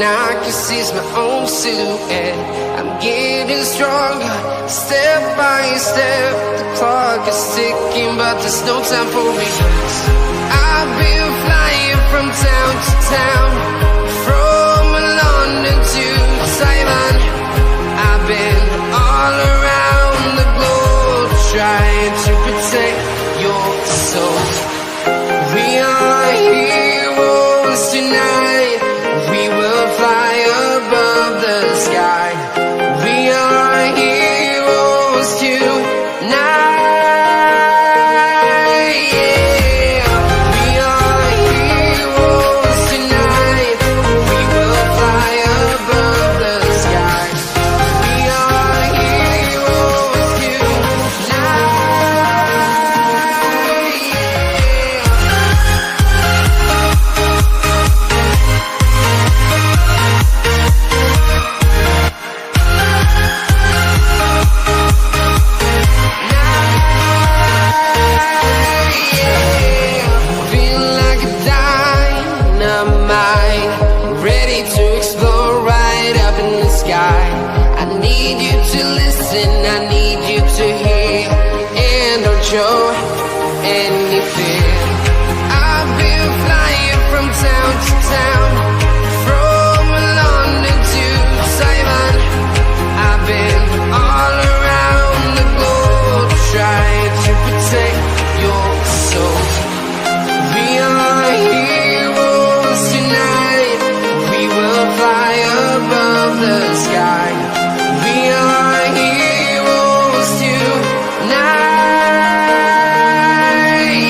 thing I can see is my own silhouette. I'm getting stronger, step by step. The clock is ticking, but there's no time for regrets. I've been flying from town to town, from London to Taiwan. I've been all around the globe, trying to protect your soul. We are heroes tonight. We will fly above the sky. We are heroes tonight. Yeah. We are heroes tonight. We will fly above the sky. We are heroes tonight. Feel like a dynamite, ready to explode right up in the sky. I need you to listen, I need you to hear, and don't show any fear. I've been flying from town to town, from London to Taiwan. I've been all around the globe, trying to protect your soul. We are heroes tonight. We will fly above the sky. We are heroes tonight.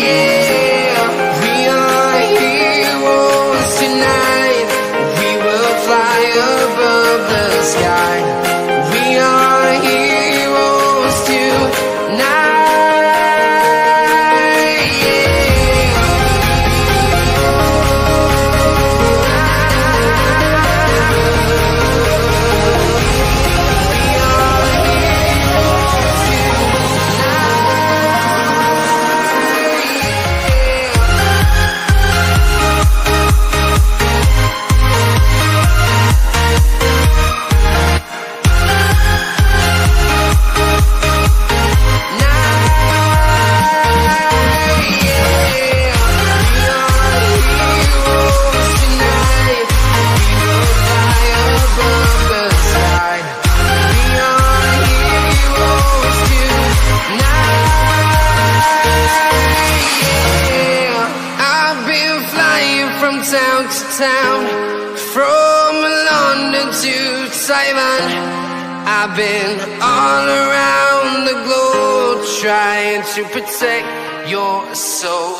Yeah. We are heroes tonight. We will fly above the sky. We are heroes tonight. Town to town, from London to Taiwan. I've been all around the globe, trying to protect your soul.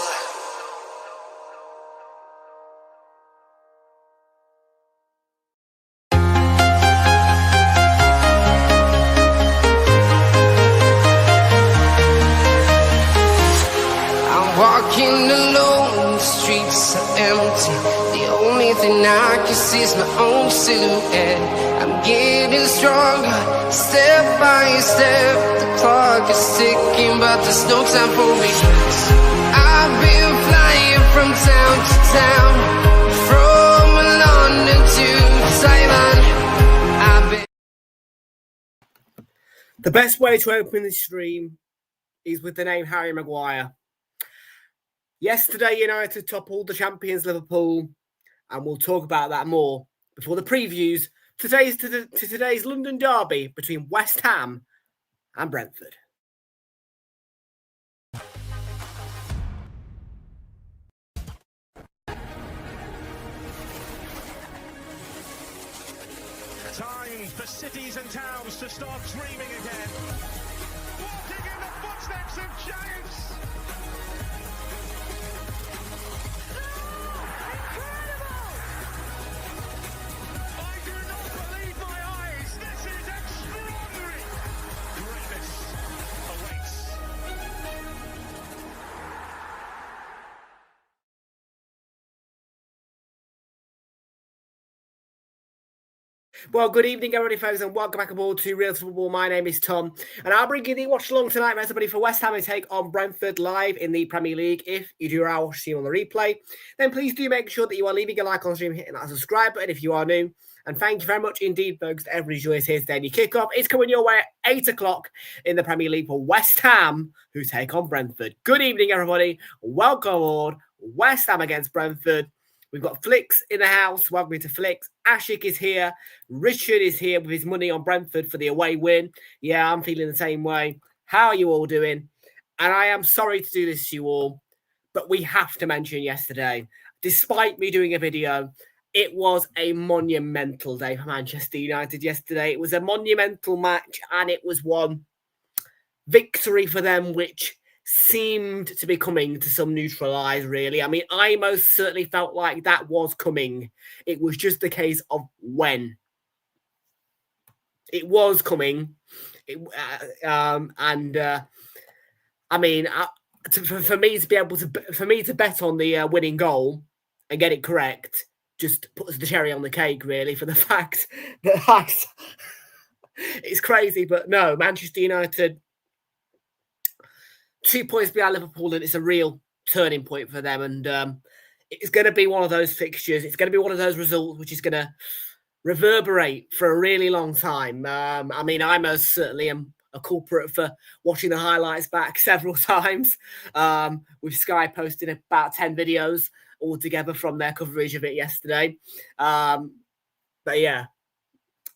I'm walking alone, the streets are empty. The only thing I can see is my own silhouette. I'm getting stronger, step by step. The clock is ticking, but there's no time for regrets. I've been flying from town to town, from London to Taiwan. The best way to open this stream is with the name Harry Maguire. Yesterday, United toppled the champions Liverpool, and we'll talk about that more before the previews to today's London derby between West Ham and Brentford. Time for cities and towns to start dreaming again. Walking in the footsteps of giants. Well, good evening, everybody, folks, and welcome back aboard to Realltom Football. My name is Tom, and I'll bring you the watch along tonight, everybody, for West Ham to take on Brentford live in the Premier League. If you do our watch team on the replay, then please do make sure that you are leaving a like on stream, hitting that subscribe button if you are new. And thank you very much indeed, folks, to everybody who is here today. And your kickoff is coming your way at 8 o'clock in the Premier League for West Ham, who take on Brentford. Good evening, everybody. Welcome aboard. West Ham against Brentford. We've got Flicks in the house. Welcome to Flicks. Ashik is here. Richard is here with his money on Brentford for the away win. Yeah, I'm feeling the same way. How are you all doing? And I am sorry to do this to you all, but we have to mention yesterday, despite me doing a video, it was a monumental day for Manchester United yesterday. It was a monumental match, and it was one victory for them, which seemed to be coming to some neutral eyes, really. I mean, I most certainly felt like that was coming. It was just a case of when. It was coming. I mean, for me to be able to, for me to bet on the winning goal and get it correct, just puts the cherry on the cake, really, for the fact that it's crazy. But no, Manchester United, 2 points behind Liverpool, and it's a real turning point for them. And it's going to be one of those fixtures. It's going to be one of those results which is going to reverberate for a really long time. I mean, I most certainly am a culprit for watching the highlights back several times, with Sky posting about 10 videos altogether from their coverage of it yesterday. But yeah,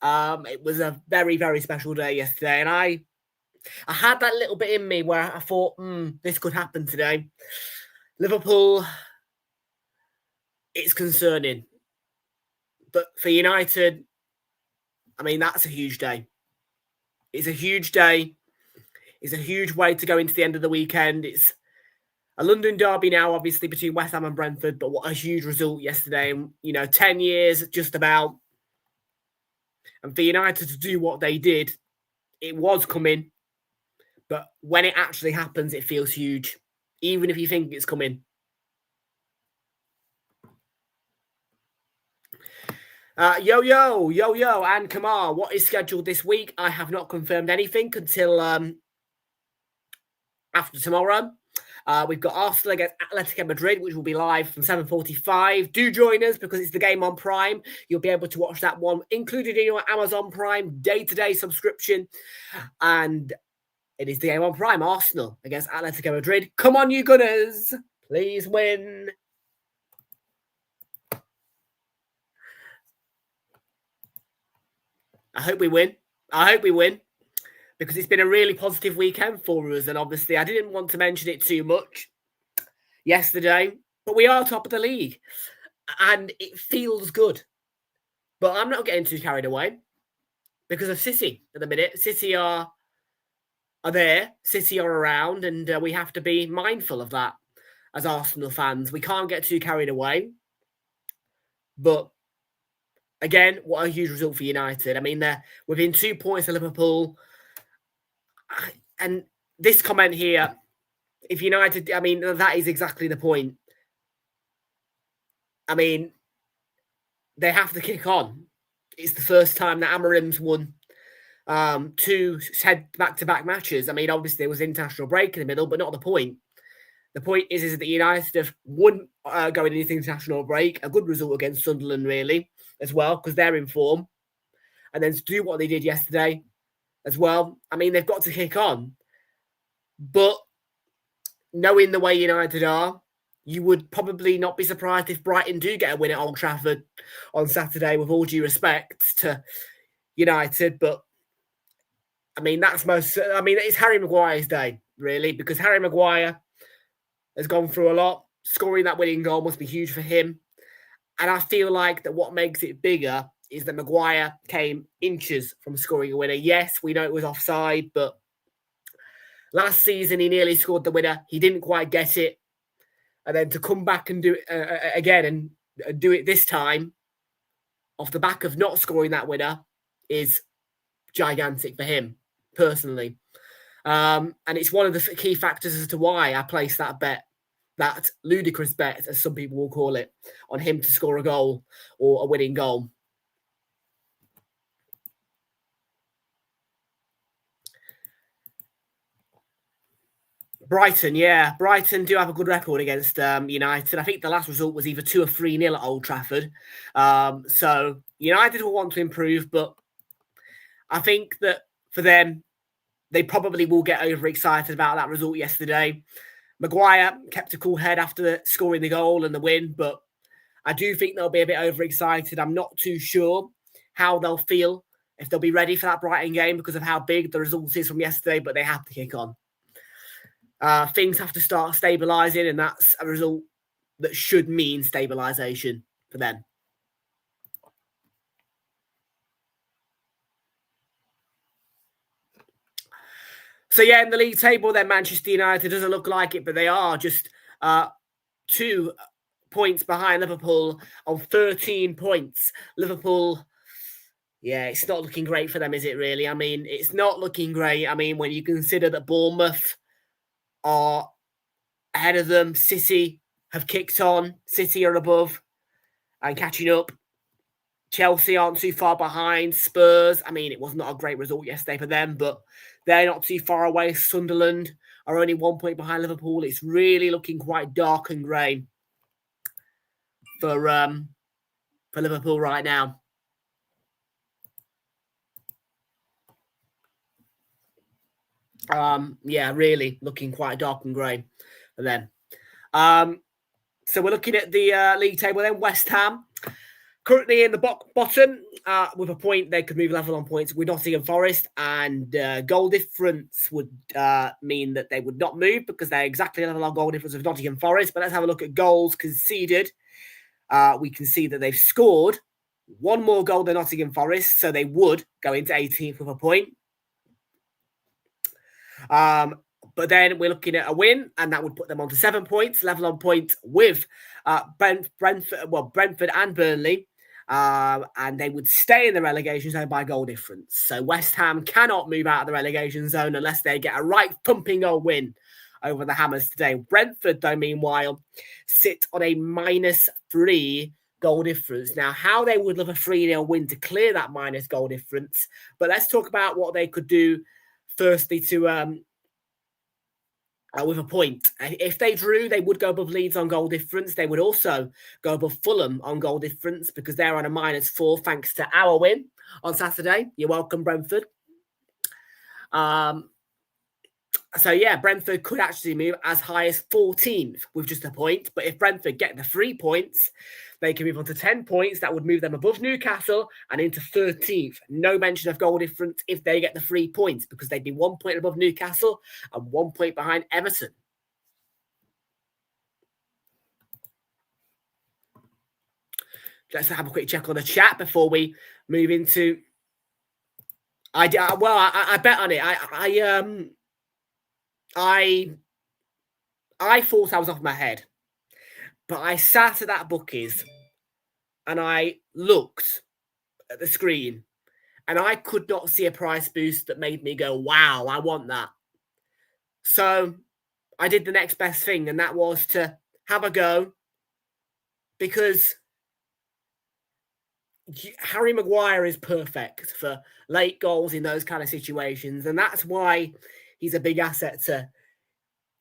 it was a very, very special day yesterday. And I had that little bit in me where I thought, this could happen today. Liverpool, it's concerning. But for United, I mean, that's a huge day. It's a huge day. It's a huge way to go into the end of the weekend. It's a London derby now, obviously, between West Ham and Brentford, but what a huge result yesterday. And, 10 years just about. And for United to do what they did, it was coming. But when it actually happens, it feels huge, even if you think it's coming. Yo, and Kamar, what is scheduled this week? I have not confirmed anything until after tomorrow. We've got Arsenal against Atletico Madrid, which will be live from 7:45. Do join us because it's the game on Prime. You'll be able to watch that one included in your Amazon Prime day-to-day subscription. And it is the game on Prime, Arsenal against Atletico Madrid. Come on, you Gunners. Please win. I hope we win. Because it's been a really positive weekend for us. And obviously, I didn't want to mention it too much yesterday, but we are top of the league. And it feels good. But I'm not getting too carried away because of City at the minute. City are there, City are around, and we have to be mindful of that as Arsenal fans. We can't get too carried away. But again, what a huge result for United. I mean, they're within 2 points of Liverpool. And this comment here, if United, I mean, that is exactly the point. I mean, they have to kick on. It's the first time that Amarim's won 2 back-to-back matches. I mean, obviously there was an international break in the middle, but not the point. The point is that United have won going into the international break, a good result against Sunderland, really, as well, because they're in form. And then to do what they did yesterday as well, I mean, they've got to kick on. But knowing the way United are, you would probably not be surprised if Brighton do get a win at Old Trafford on Saturday, with all due respect to United. But I mean, it's Harry Maguire's day, really, because Harry Maguire has gone through a lot. Scoring that winning goal must be huge for him. And I feel like that what makes it bigger is that Maguire came inches from scoring a winner. Yes, we know it was offside, but last season he nearly scored the winner. He didn't quite get it. And then to come back and do it again and do it this time off the back of not scoring that winner is gigantic for him, personally. And it's one of the key factors as to why I placed that bet, that ludicrous bet, as some people will call it, on him to score a goal or a winning goal. Brighton, yeah. Brighton do have a good record against United. I think the last result was either 2 or 3-0 at Old Trafford. So United will want to improve, but I think that for them, they probably will get overexcited about that result yesterday. Maguire kept a cool head after scoring the goal and the win, but I do think they'll be a bit overexcited. I'm not too sure how they'll feel, if they'll be ready for that Brighton game because of how big the result is from yesterday, but they have to kick on. Things have to start stabilising, and that's a result that should mean stabilisation for them. So, yeah, in the league table, then Manchester United doesn't look like it, but they are just 2 points behind Liverpool on 13 points. Liverpool, yeah, it's not looking great for them, is it really? I mean, it's not looking great. I mean, when you consider that Bournemouth are ahead of them, City have kicked on, City are above and catching up. Chelsea aren't too far behind. Spurs, I mean, it was not a great result yesterday for them, but they're not too far away. Sunderland are only 1 point behind Liverpool. It's really looking quite dark and grey for Liverpool right now. Yeah, really looking quite dark and grey for them. So we're looking at the league table then. West Ham currently in the bottom with a point. They could move level on points with Nottingham Forest, and goal difference would mean that they would not move because they're exactly level on goal difference with Nottingham Forest. But let's have a look at goals conceded. We can see that they've scored 1 more goal than Nottingham Forest, so they would go into 18th with a point. But then we're looking at a win, and that would put them on to 7 points, level on points with Brentford and Burnley. And they would stay in the relegation zone by goal difference. So West Ham cannot move out of the relegation zone unless they get a right thumping goal win over the Hammers today. Brentford, though, meanwhile, sit on a -3 goal difference. Now, how they would love a 3-0 win to clear that minus goal difference. But let's talk about what they could do firstly to with a point. If they drew, they would go above Leeds on goal difference. They would also go above Fulham on goal difference because they're on a -4 thanks to our win on Saturday. You're welcome, Brentford. So, yeah, Brentford could actually move as high as 14th with just a point. But if Brentford get the 3 points, they can move on to 10 points. That would move them above Newcastle and into 13th. No mention of goal difference if they get the 3 points because they'd be 1 point above Newcastle and 1 point behind Everton. Let's have a quick check on the chat before we move into... I bet on it. I thought I was off my head, but I sat at that bookies and I looked at the screen and I could not see a price boost that made me go, wow, I want that. So I did the next best thing, and that was to have a go because Harry Maguire is perfect for late goals in those kind of situations, and that's why he's a big asset to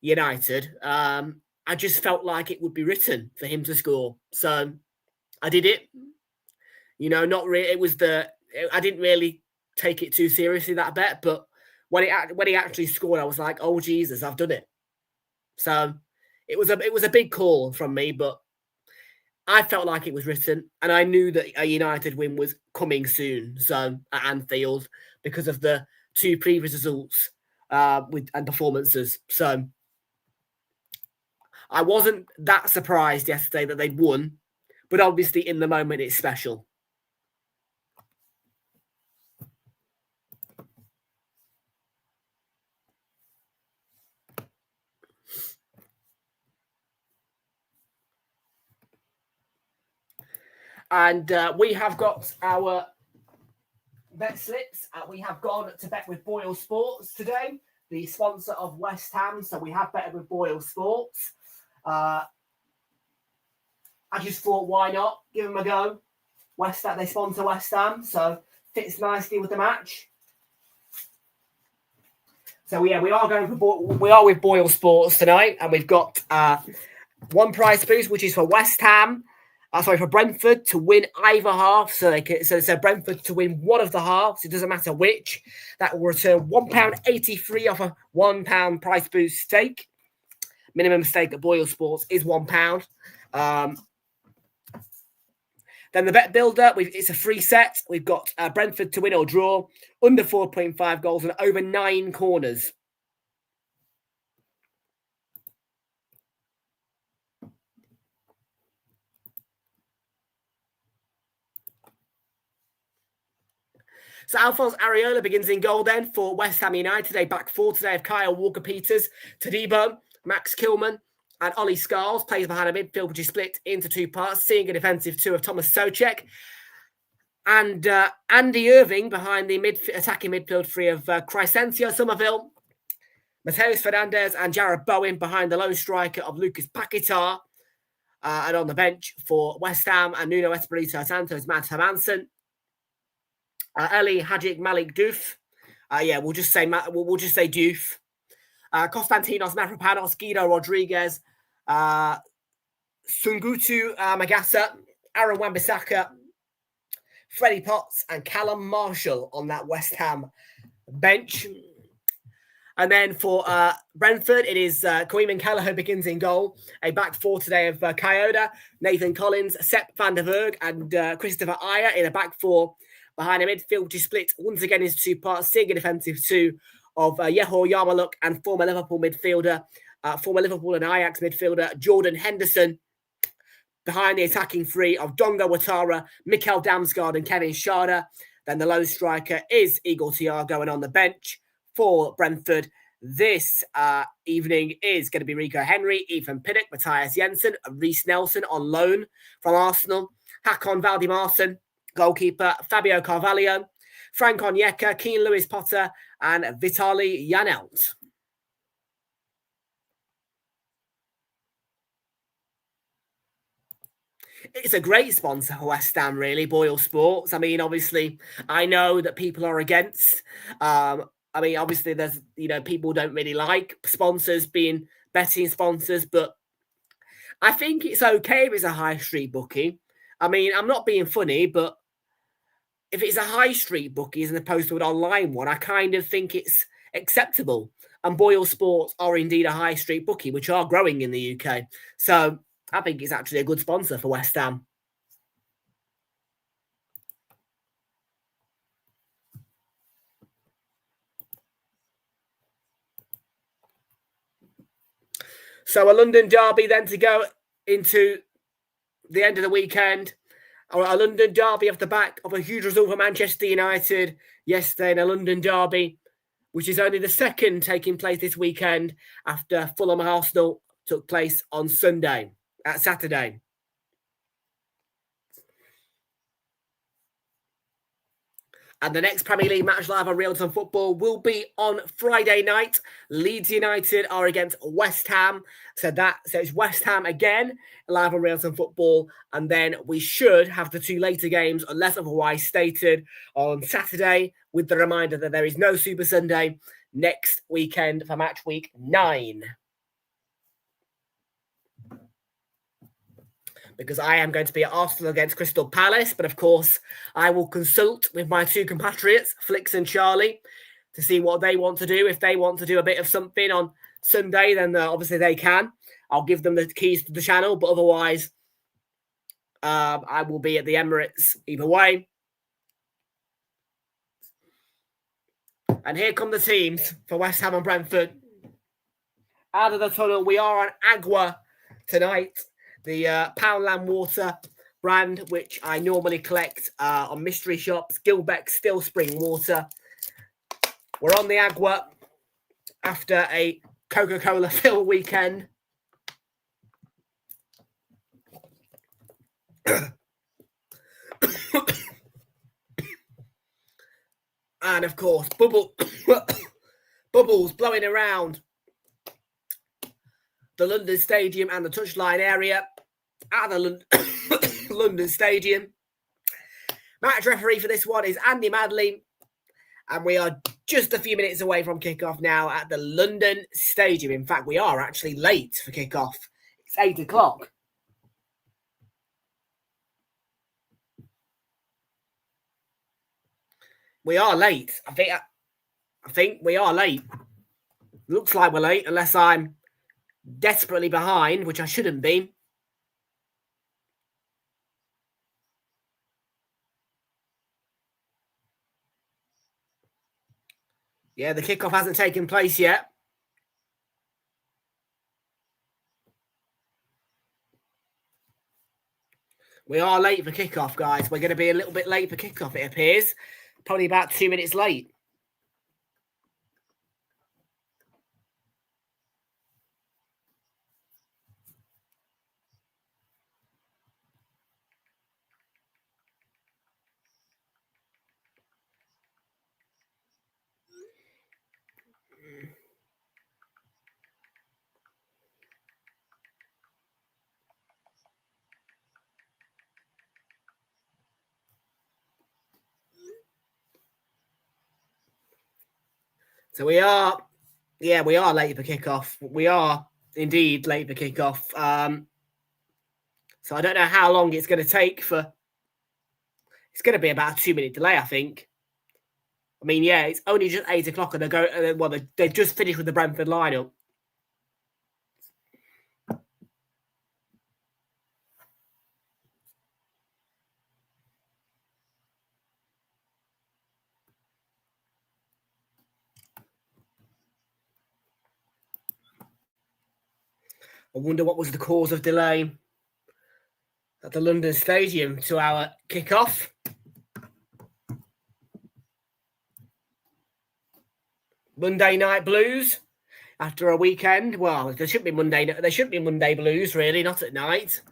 United. I just felt like it would be written for him to score, so I did it. Not really. I didn't really take it too seriously, that bet, but when he actually scored, I was like, oh Jesus, I've done it. So it was a big call from me, but I felt like it was written, and I knew that a United win was coming soon. So at Anfield, because of the 2 previous results and performances. So I wasn't that surprised yesterday that they'd won, but obviously in the moment it's special. And we have got our bet slips. We have gone to bet with Boyle Sports today, the sponsor of West Ham. So we have betted with Boyle Sports. I just thought, why not? Give them a go. They sponsor West Ham, so fits nicely with the match. So yeah, we are with Boyle Sports tonight, and we've got one prize boost, which is for West Ham. For Brentford to win either half. So Brentford to win one of the halves. It doesn't matter which. That will return £1.83 off a £1 price boost stake. Minimum stake at Boyle Sports is £1. Then the bet builder, it's a free set. We've got Brentford to win or draw, under 4.5 goals and over 9 corners. So Alphonse Areola begins in goal then for West Ham United. A back four today of Kyle Walker-Peters, Todibo, Max Kilman, and Ollie Scarles. Plays behind a midfield which is split into two parts, seeing a defensive two of Thomas Souček. And Andy Irving behind the attacking midfield three of Crescencio Somerville, Mateus Fernandez, and Jared Bowen behind the lone striker of Lucas Paquetá. And on the bench for West Ham and Nuno Espirito Santos, Matt Hermansen. Eli Hadjik Malik Diouf. We'll just say Diouf. Konstantinos Mavropanos, Guido Rodriguez, Sungutu Magasa, Aaron Wan-Bissaka, Freddie Potts, and Callum Marshall on that West Ham bench. And then for Brentford, it is Koeman Kelleher begins in goal. A back four today of Kyoto, Nathan Collins, Sepp van der Berg, and Christopher Ayer in a back four. Behind a midfield, which is split once again into two parts, seeing a defensive two of Yehor Yarmouk and former Liverpool and Ajax midfielder Jordan Henderson. Behind the attacking three of Donga Watara, Mikkel Damsgaard, and Kevin Schade. Then the lone striker is Igor Thiago, and on the bench for Brentford this evening is going to be Rico Henry, Ethan Pinnock, Matthias Jensen, Reece Nelson on loan from Arsenal, Hakon Valdimarsson, goalkeeper Fabio Carvalho, Frank Onyeka, Keane Lewis Potter, and Vitaly Janelt. It's a great sponsor for West Ham, really, Boyle Sports. I mean, obviously, I know that people are against. Obviously, there's, people don't really like sponsors being betting sponsors, but I think it's okay if it's a high street bookie. I mean, I'm not being funny, but if it's a high street bookie as opposed to an online one, I kind of think it's acceptable. And Boyle Sports are indeed a high street bookie, which are growing in the UK. So I think it's actually a good sponsor for West Ham. So a London derby then to go into the end of the weekend. A London derby off the back of a huge result for Manchester United yesterday in a London derby, which is only the second taking place this weekend after Fulham Arsenal took place on Saturday. And the next Premier League match live on Realltom Football will be on Friday night. Leeds United are against West Ham. So it's West Ham again, live on Realltom Football. And then we should have the two later games, unless otherwise stated, on Saturday, with the reminder that there is no Super Sunday next weekend for match week 9. Because I am going to be at Arsenal against Crystal Palace. But of course, I will consult with my two compatriots, Flix and Charlie, to see what they want to do. If they want to do a bit of something on Sunday, then obviously they can. I'll give them the keys to the channel. But otherwise, I will be at the Emirates either way. And here come the teams for West Ham and Brentford. Out of the tunnel, we are on Agua tonight. The Poundland Water brand, which I normally collect on mystery shops. Gilbeck Still Spring Water. We're on the Agua after a Coca-Cola fill weekend. And of course, bubbles blowing around the London Stadium and the touchline area at the London Stadium. Match referee for this one is Andy Madley, and we are just a few minutes away from kickoff now at the London Stadium. In fact, we are actually late for kickoff. It's 8 o'clock. We are late. I think we are late. Looks like we're late, unless I'm desperately behind, which I shouldn't be. Yeah, the kickoff hasn't taken place yet. We are late for kickoff, guys. We're going to be a little bit late for kickoff, it appears. Probably about 2 minutes late. So we are late for kickoff. We are indeed late for kickoff. So I don't know how long it's going to take for. It's going to be about a 2 minute delay, I think. I mean, yeah, it's only just 8 o'clock, and they've just finished with the Brentford lineup. I wonder what was the cause of delay at the London Stadium to our kickoff. Monday night blues after a weekend. Well, there shouldn't be Monday blues, really, not at night.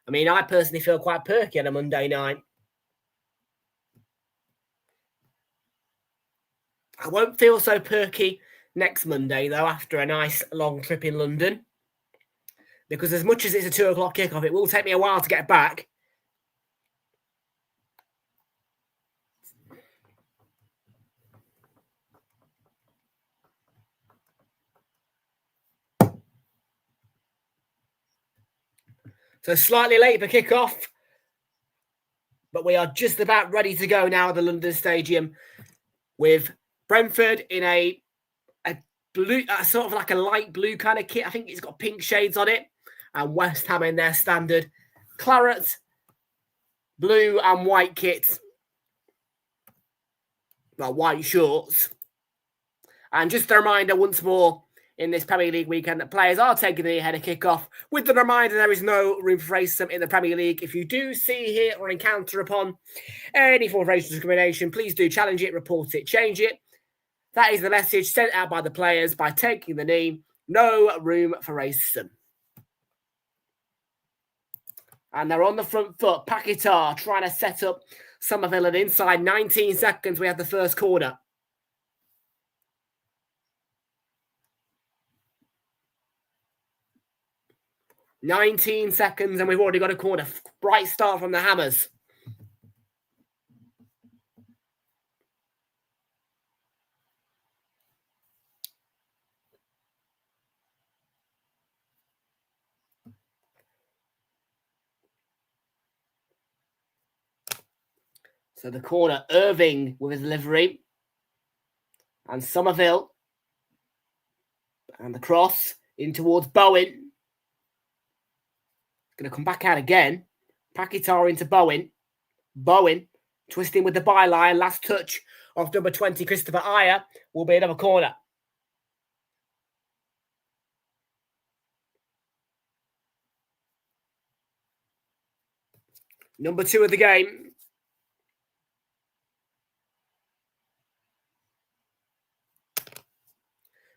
I mean, I personally feel quite perky on a Monday night. I won't feel so perky next Monday, though, after a nice long trip in London. Because as much as it's a 2 o'clock kickoff, it will take me a while to get back. So slightly late for kickoff, but we are just about ready to go now at the London Stadium with Brentford in a blue, sort of like a light blue kind of kit. I think it's got pink shades on it, and West Ham in their standard claret, blue and white kit. Well, white shorts. And just a reminder once more in this Premier League weekend that players are taking the ahead of kickoff. With the reminder, there is no room for racism in the Premier League. If you do see, hear, or encounter upon any form of racial discrimination, please do challenge it, report it, change it. That is the message sent out by the players by taking the knee. No room for racism. And they're on the front foot. Paquetá trying to set up Somerville, and inside 19 seconds, we have the first corner. "19 seconds, and we've already got a corner. Bright start from the Hammers. So the corner, Irving with his delivery. And Somerville. And the cross in towards Bowen. Going to come back out again. Paquetá into Bowen. Bowen twisting with the byline. Last touch of number 20, Christopher Ayer, will be another corner. Number 2 of the game.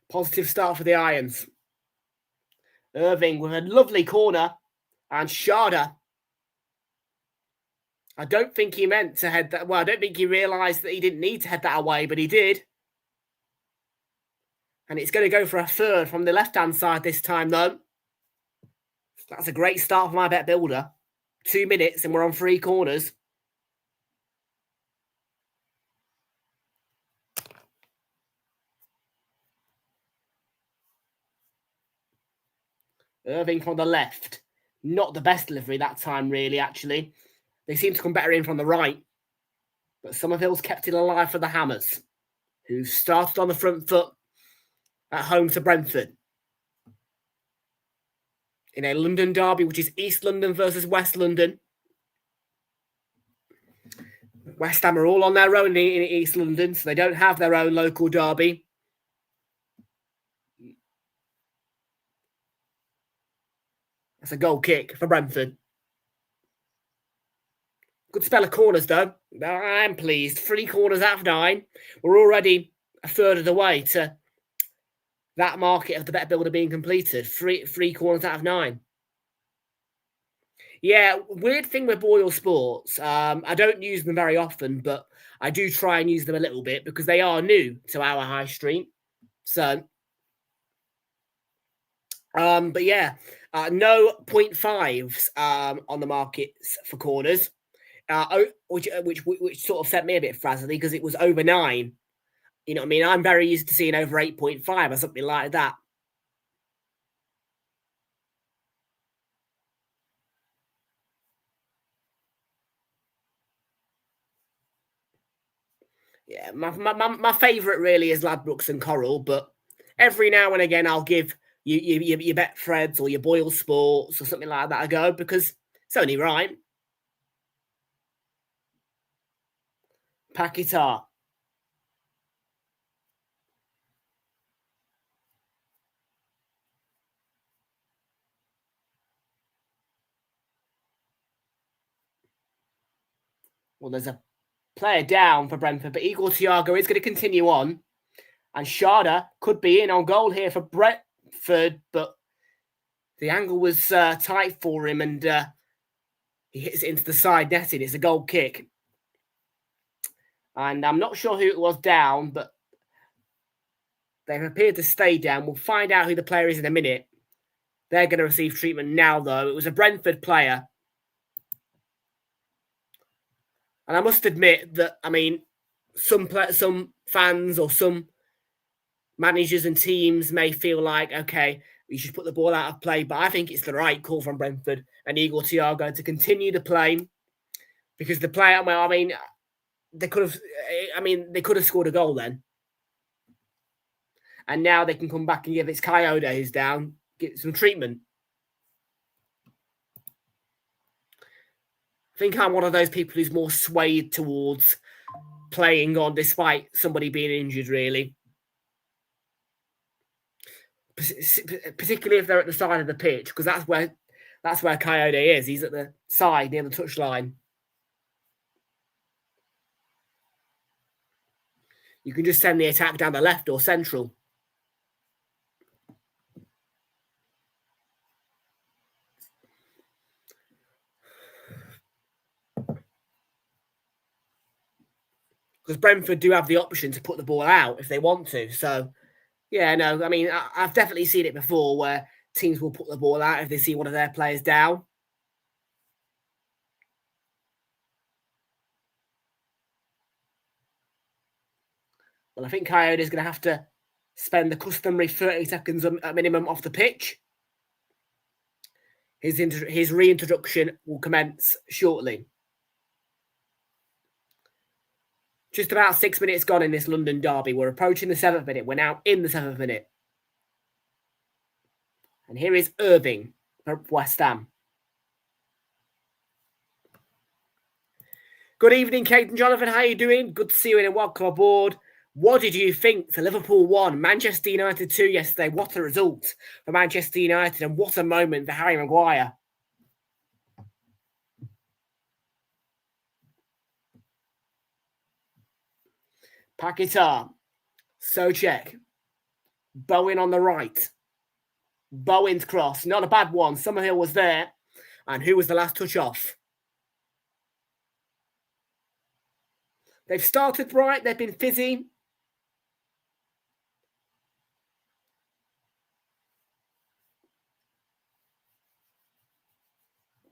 Positive start for the Irons. Irving with a lovely corner. And Sharda. I don't think he meant to head that. Well, I don't think he realised that he didn't need to head that away, but he did. And it's going to go for a third from the left-hand side this time, though. That's a great start for my bet builder. 2 minutes and we're on 3 corners. Irving from the left. Not the best delivery that time, really, actually. They seem to come better in from the right. But Summerville's kept it alive for the Hammers, who started on the front foot at home to Brentford. In a London derby, which is East London versus West London. West Ham are all on their own in East London, so they don't have their own local derby. That's a goal kick for Brentford. Good spell of corners, though. I'm pleased. 3 corners out of 9. We're already a third of the way to that market of the better builder being completed. 3 corners out of 9. Yeah, weird thing with Boyle Sports. I don't use them very often, but I do try and use them a little bit because they are new to our high street. So, but yeah, no 0.5s on the markets for corners, which sort of set me a bit frazzly because it was over 9. You know what I mean? I'm very used to seeing over 8.5 or something like that. Yeah, my favourite really is Ladbrokes and Coral, but every now and again I'll give your Betfreds or your Boyle Sports or something like that a go because it's only right. Paquetá. Well, there's a player down for Brentford, but Igor Thiago is going to continue on. And Sharda could be in on goal here for Brentford, but the angle was tight for him and he hits it into the side netting. It's a goal kick. And I'm not sure who it was down, but they've appeared to stay down. We'll find out who the player is in a minute. They're going to receive treatment now, though. It was a Brentford player. And I must admit that, I mean, some fans or some managers and teams may feel like, okay, we should put the ball out of play, but I think it's the right call from Brentford and Igor Thiago to continue the play because the player, well, I mean, they could have scored a goal then. And now they can come back and give it's Coyote who's down, get some treatment. I think I'm one of those people who's more swayed towards playing on despite somebody being injured, really. Particularly if they're at the side of the pitch, because that's where Coyote is. He's at the side near the touchline. You can just send the attack down the left or central. Because Brentford do have the option to put the ball out if they want to. So, yeah, no, I mean, I've definitely seen it before where teams will put the ball out if they see one of their players down. Well, I think Coyote is going to have to spend the customary 30 seconds at minimum off the pitch. His reintroduction will commence shortly. Just about 6 minutes gone in this London derby. We're approaching the 7th minute. We're now in the 7th minute. And here is Irving for West Ham. Good evening, Kate and Jonathan. How are you doing? Good to see you and welcome aboard. What did you think? So Liverpool won, Manchester United 2 yesterday. What a result for Manchester United and what a moment for Harry Maguire. Paquetá, Souček, Bowen on the right. Bowen's cross, not a bad one. Summerhill was there. And who was the last touch off? They've started right. They've been fizzy.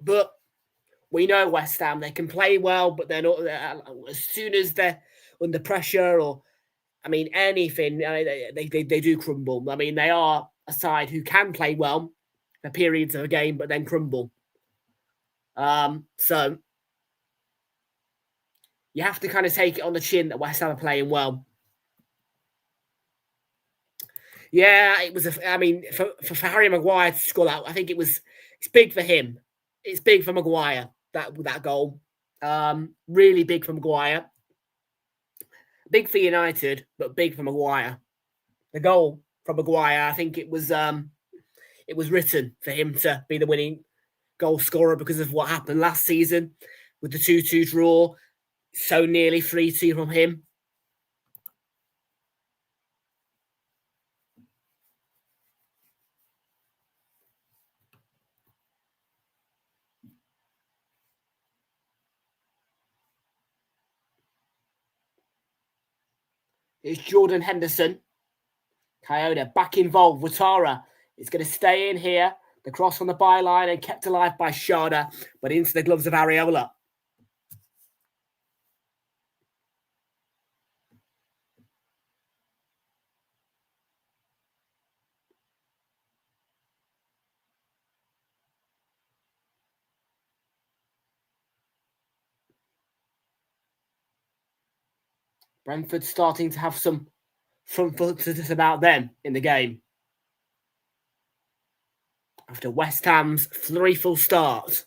But we know West Ham, they can play well, but they're not. As soon as they're under pressure or, I mean, anything, they do crumble. I mean, they are a side who can play well. for periods of a game, but then crumble. So you have to kind of take it on the chin that West Ham are playing well. Yeah, it was. For Harry Maguire to score that, I think it's big for him. It's big for Maguire, that goal. Really big for Maguire. Big for United, but big for Maguire. The goal from Maguire, I think it was written for him to be the winning goal scorer because of what happened last season with the 2-2 draw. So nearly 3-2 from him. It's Jordan Henderson. Coyote back involved. Ouattara is going to stay in here. The cross on the byline and kept alive by Sharda, but into the gloves of Areola. Brentford starting to have some front footedness about them in the game. After West Ham's flurry full start.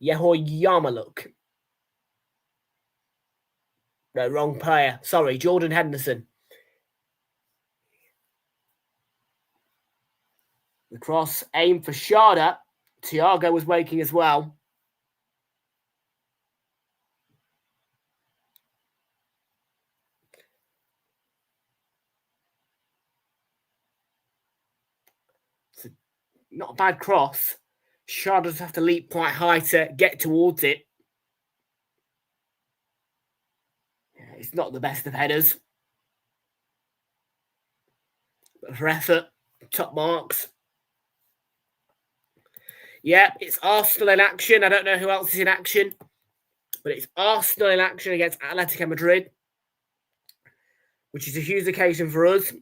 Yehor Yarmaluk. No, wrong player. Sorry, Jordan Henderson. The cross aimed for Sharda. Thiago was waking as well. It's not a bad cross. Sharda does have to leap quite high to get towards it. Yeah, it's not the best of headers. But for effort, top marks. Yeah, it's Arsenal in action. I don't know who else is in action, but it's Arsenal in action against Atletico Madrid, which is a huge occasion for us.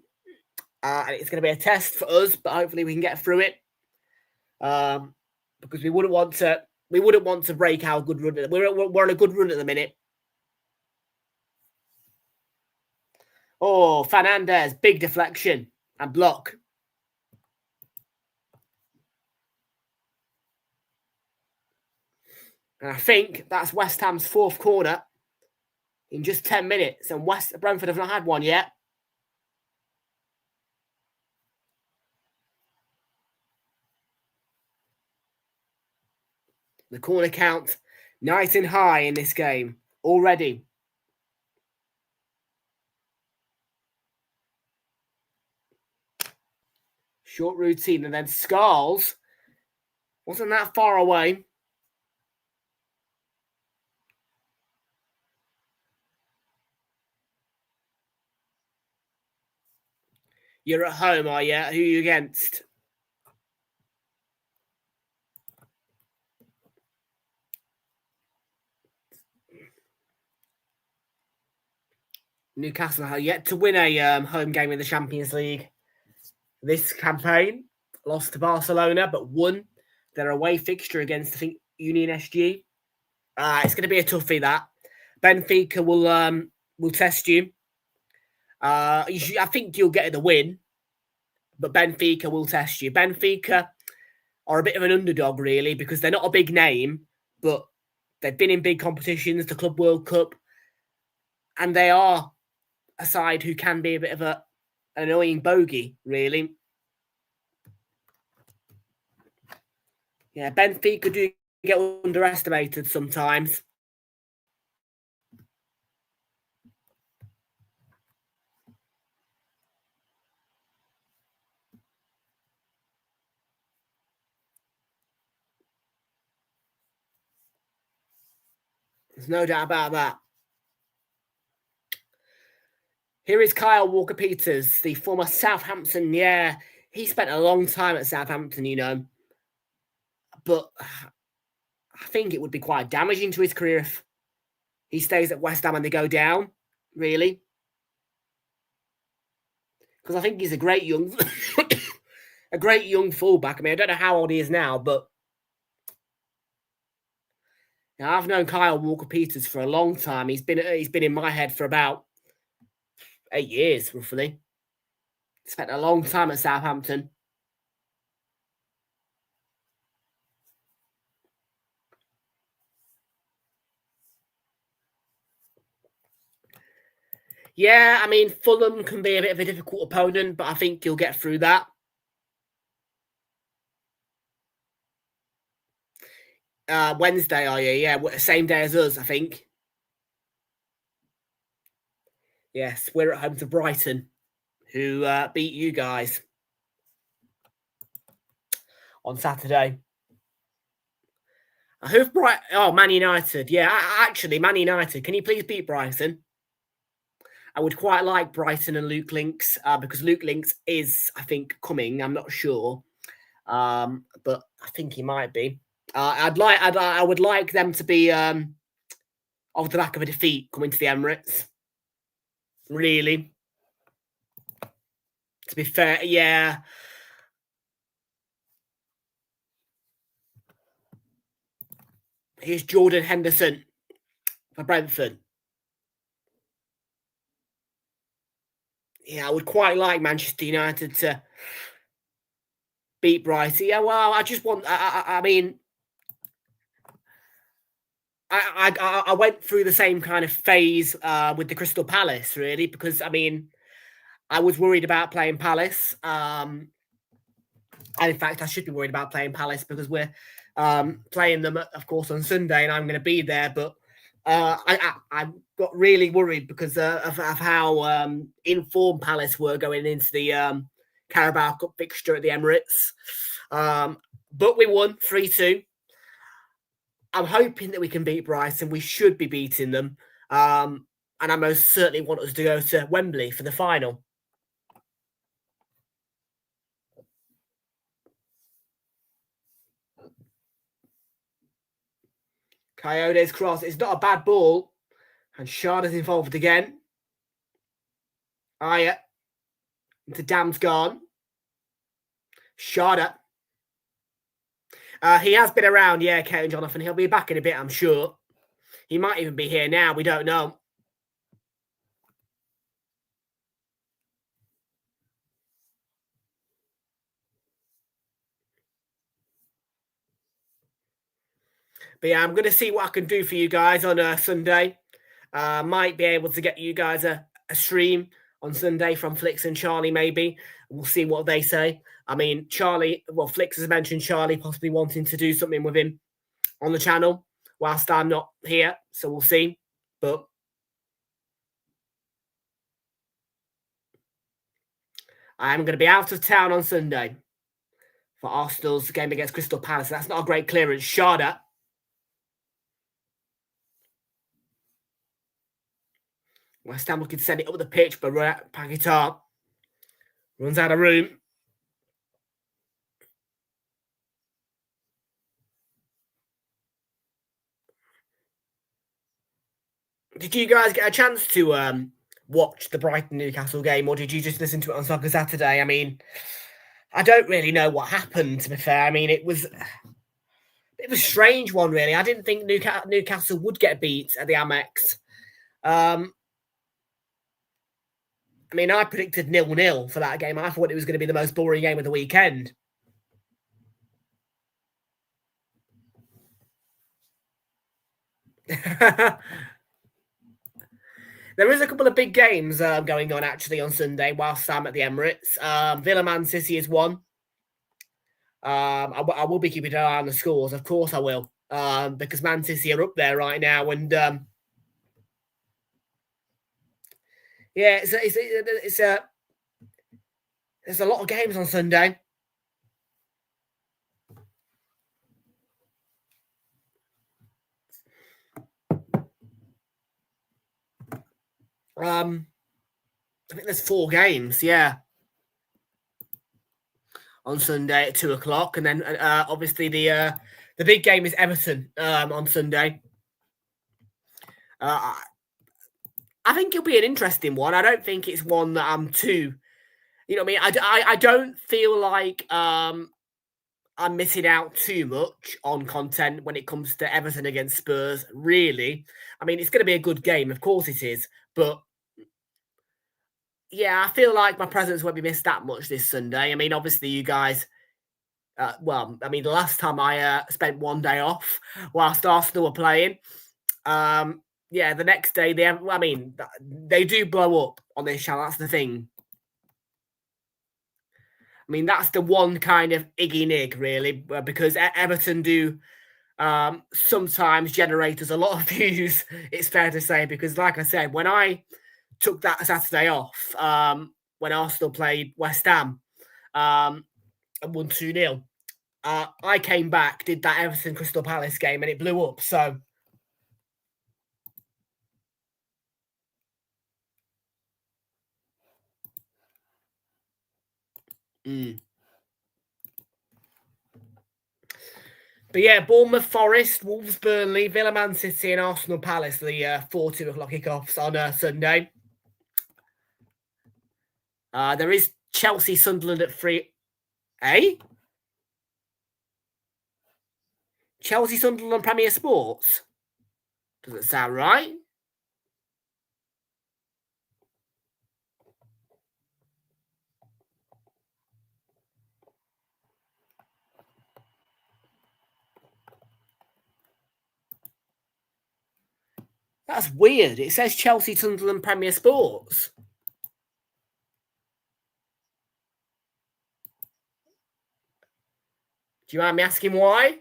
And it's going to be a test for us, but hopefully we can get through it. Because we wouldn't want to break our good run. We're on a good run at the minute. Oh, Fernandez, big deflection and block. And I think that's West Ham's fourth corner in just 10 minutes. And Brentford have not had one yet. The corner count nice and high in this game already. Short routine. And then Scarles wasn't that far away. You're at home, are you? Who are you against? Newcastle have yet to win a home game in the Champions League this campaign. Lost to Barcelona, but won their away fixture against, I think, Union SG. It's going to be a toughie, that. Benfica will test you. I think you'll get the win, but Benfica will test you. Benfica are a bit of an underdog, really, because they're not a big name, but they've been in big competitions, the Club World Cup, and they are a side who can be a bit of an annoying bogey, really. Yeah, Benfica do get underestimated sometimes. There's no doubt about that. Here is Kyle Walker-Peters, the former Southampton. Yeah, he spent a long time at Southampton, you know. But I think it would be quite damaging to his career if he stays at West Ham and they go down, really. Because I think he's a great young fullback. I mean, I don't know how old he is now, but I've known Kyle Walker-Peters for a long time. He's been in my head for about 8 years, roughly. Spent a long time at Southampton. Yeah, I mean, Fulham can be a bit of a difficult opponent, but I think you'll get through that. Wednesday, are you? Yeah, same day as us, I think. Yes, we're at home to Brighton, who beat you guys on Saturday. Who've Man United. Yeah, actually, Man United. Can you please beat Brighton? I would quite like Brighton and Luke Links because Luke Links is, I think, coming. I'm not sure, but I think he might be. I would like them to be off the back of a defeat coming to the Emirates. Really, to be fair, yeah. Here's Jordan Henderson for Brentford. Yeah, I would quite like Manchester United to beat Brighton. Yeah, well, I just want. I mean, I went through the same kind of phase with the Crystal Palace, really, because I mean, I was worried about playing Palace. And in fact, I should be worried about playing Palace because we're playing them, of course, on Sunday, and I'm going to be there. But I got really worried because of how informed Palace were going into the Carabao Cup fixture at the Emirates. But we won 3-2. I'm hoping that we can beat Brighton. We should be beating them. And I most certainly want us to go to Wembley for the final. Coyote's cross. It's not a bad ball. And Sharda's involved again. Yeah. Into Dam's gone. Sharda. He has been around, yeah, Kate and Jonathan. He'll be back in a bit, I'm sure. He might even be here now. We don't know. But yeah, I'm going to see what I can do for you guys on Sunday. Might be able to get you guys a stream on Sunday from Flix and Charlie, maybe. We'll see what they say. I mean, Flix has mentioned Charlie possibly wanting to do something with him on the channel whilst I'm not here. So we'll see. But I am going to be out of town on Sunday for Arsenal's game against Crystal Palace. That's not a great clearance. Sharda. West Ham looking to send it up the pitch, but Paquetá runs out of room. Did you guys get a chance to watch the Brighton-Newcastle game, or did you just listen to it on Soccer Saturday? I mean, I don't really know what happened, to be fair. I mean, it was a strange one, really. I didn't think Newcastle would get beat at the Amex. I mean, I predicted 0-0 for that game. I thought it was going to be the most boring game of the weekend. There is a couple of big games going on, actually, on Sunday whilst I'm at the Emirates. Villa Man City is one. I will be keeping an eye on the scores. Of course I will. Because Man City are up there right now. And yeah, there's a lot of games on Sunday. I think there's 4 games, yeah, on Sunday at 2:00, and then obviously the big game is Everton on Sunday. I think it'll be an interesting one. I don't think it's one that I'm too, you know what I mean? I don't feel like I'm missing out too much on content when it comes to Everton against Spurs, really. I mean, it's going to be a good game. Of course it is. But, yeah, I feel like my presence won't be missed that much this Sunday. I mean, obviously you guys... well, I mean, the last time I spent one day off whilst Arsenal were playing, yeah, the next day they do blow up on this channel. That's the thing. I mean, that's the one kind of iggy nig, really, because Everton do sometimes generate us a lot of views. It's fair to say, because, like I said, when I took that Saturday off, when Arsenal played West Ham and won 2-0. I came back, did that Everton Crystal Palace game, and it blew up. So, But yeah, Bournemouth, Forest, Wolves, Burnley, Villa, Man City, and Arsenal Palace. The 2 o'clock kickoffs on Sunday. There is Chelsea, Sunderland at 3. Chelsea, Sunderland on Premier Sports. Doesn't sound right. That's weird. It says Chelsea, Sunderland, Premier Sports. Do you mind me asking why?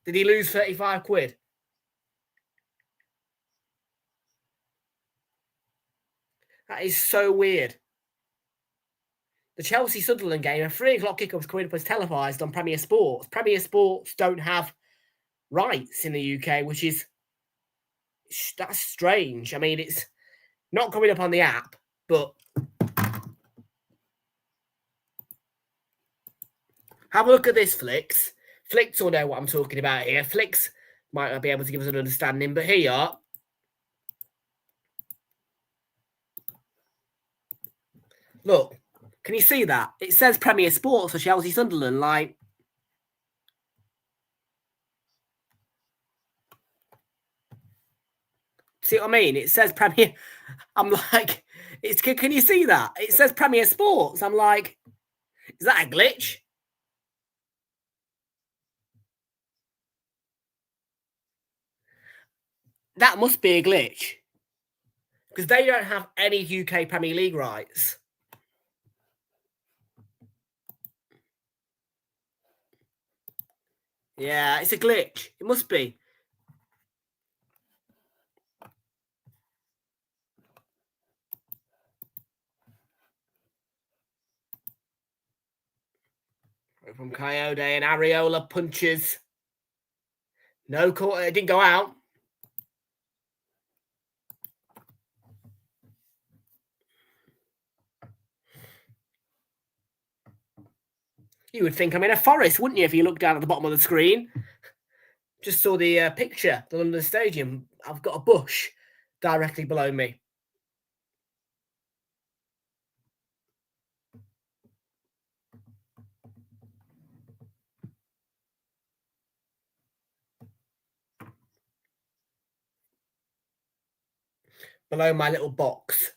Did he lose 35 quid? That is so weird. The Chelsea-Sunderland game, a 3 o'clock kickoff coming up as televised on Premier Sports. Premier Sports don't have rights in the UK, which is... that's strange. I mean, it's not coming up on the app, but... have a look at this, Flicks. Flicks will know what I'm talking about here. Flicks might not be able to give us an understanding, but here you are. Look, can you see that? It says Premier Sports for Chelsea Sunderland, like... see what I mean? It says Premier... I'm like... can you see that? It says Premier Sports. I'm like... is that a glitch? That must be a glitch. Because they don't have any UK Premier League rights. Yeah, it's a glitch. It must be. From Coyote and Areola punches. No call. It didn't go out. You would think I'm in a forest, wouldn't you, if you look down at the bottom of the screen? Just saw the picture, the London Stadium. I've got a bush directly below me. Below my little box.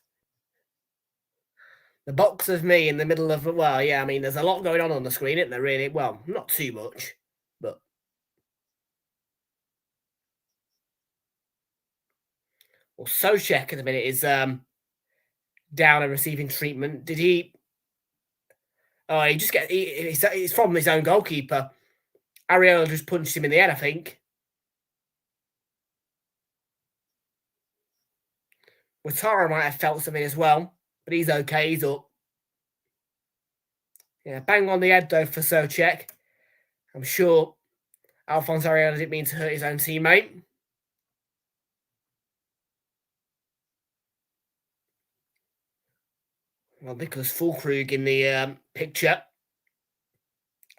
The box of me in the middle of... well, yeah, I mean, there's a lot going on the screen, isn't there, really? Well, not too much, but... well, Socek at the minute is down and receiving treatment. Did he... oh, he just get... it's from his own goalkeeper. Areola just punched him in the head, I think. Watara might have felt something as well, but he's okay. He's up. Yeah, bang on the head, though, for Socek. I'm sure Alphonse Areola didn't mean to hurt his own teammate. Well, Nicholas Fulkrug in the picture.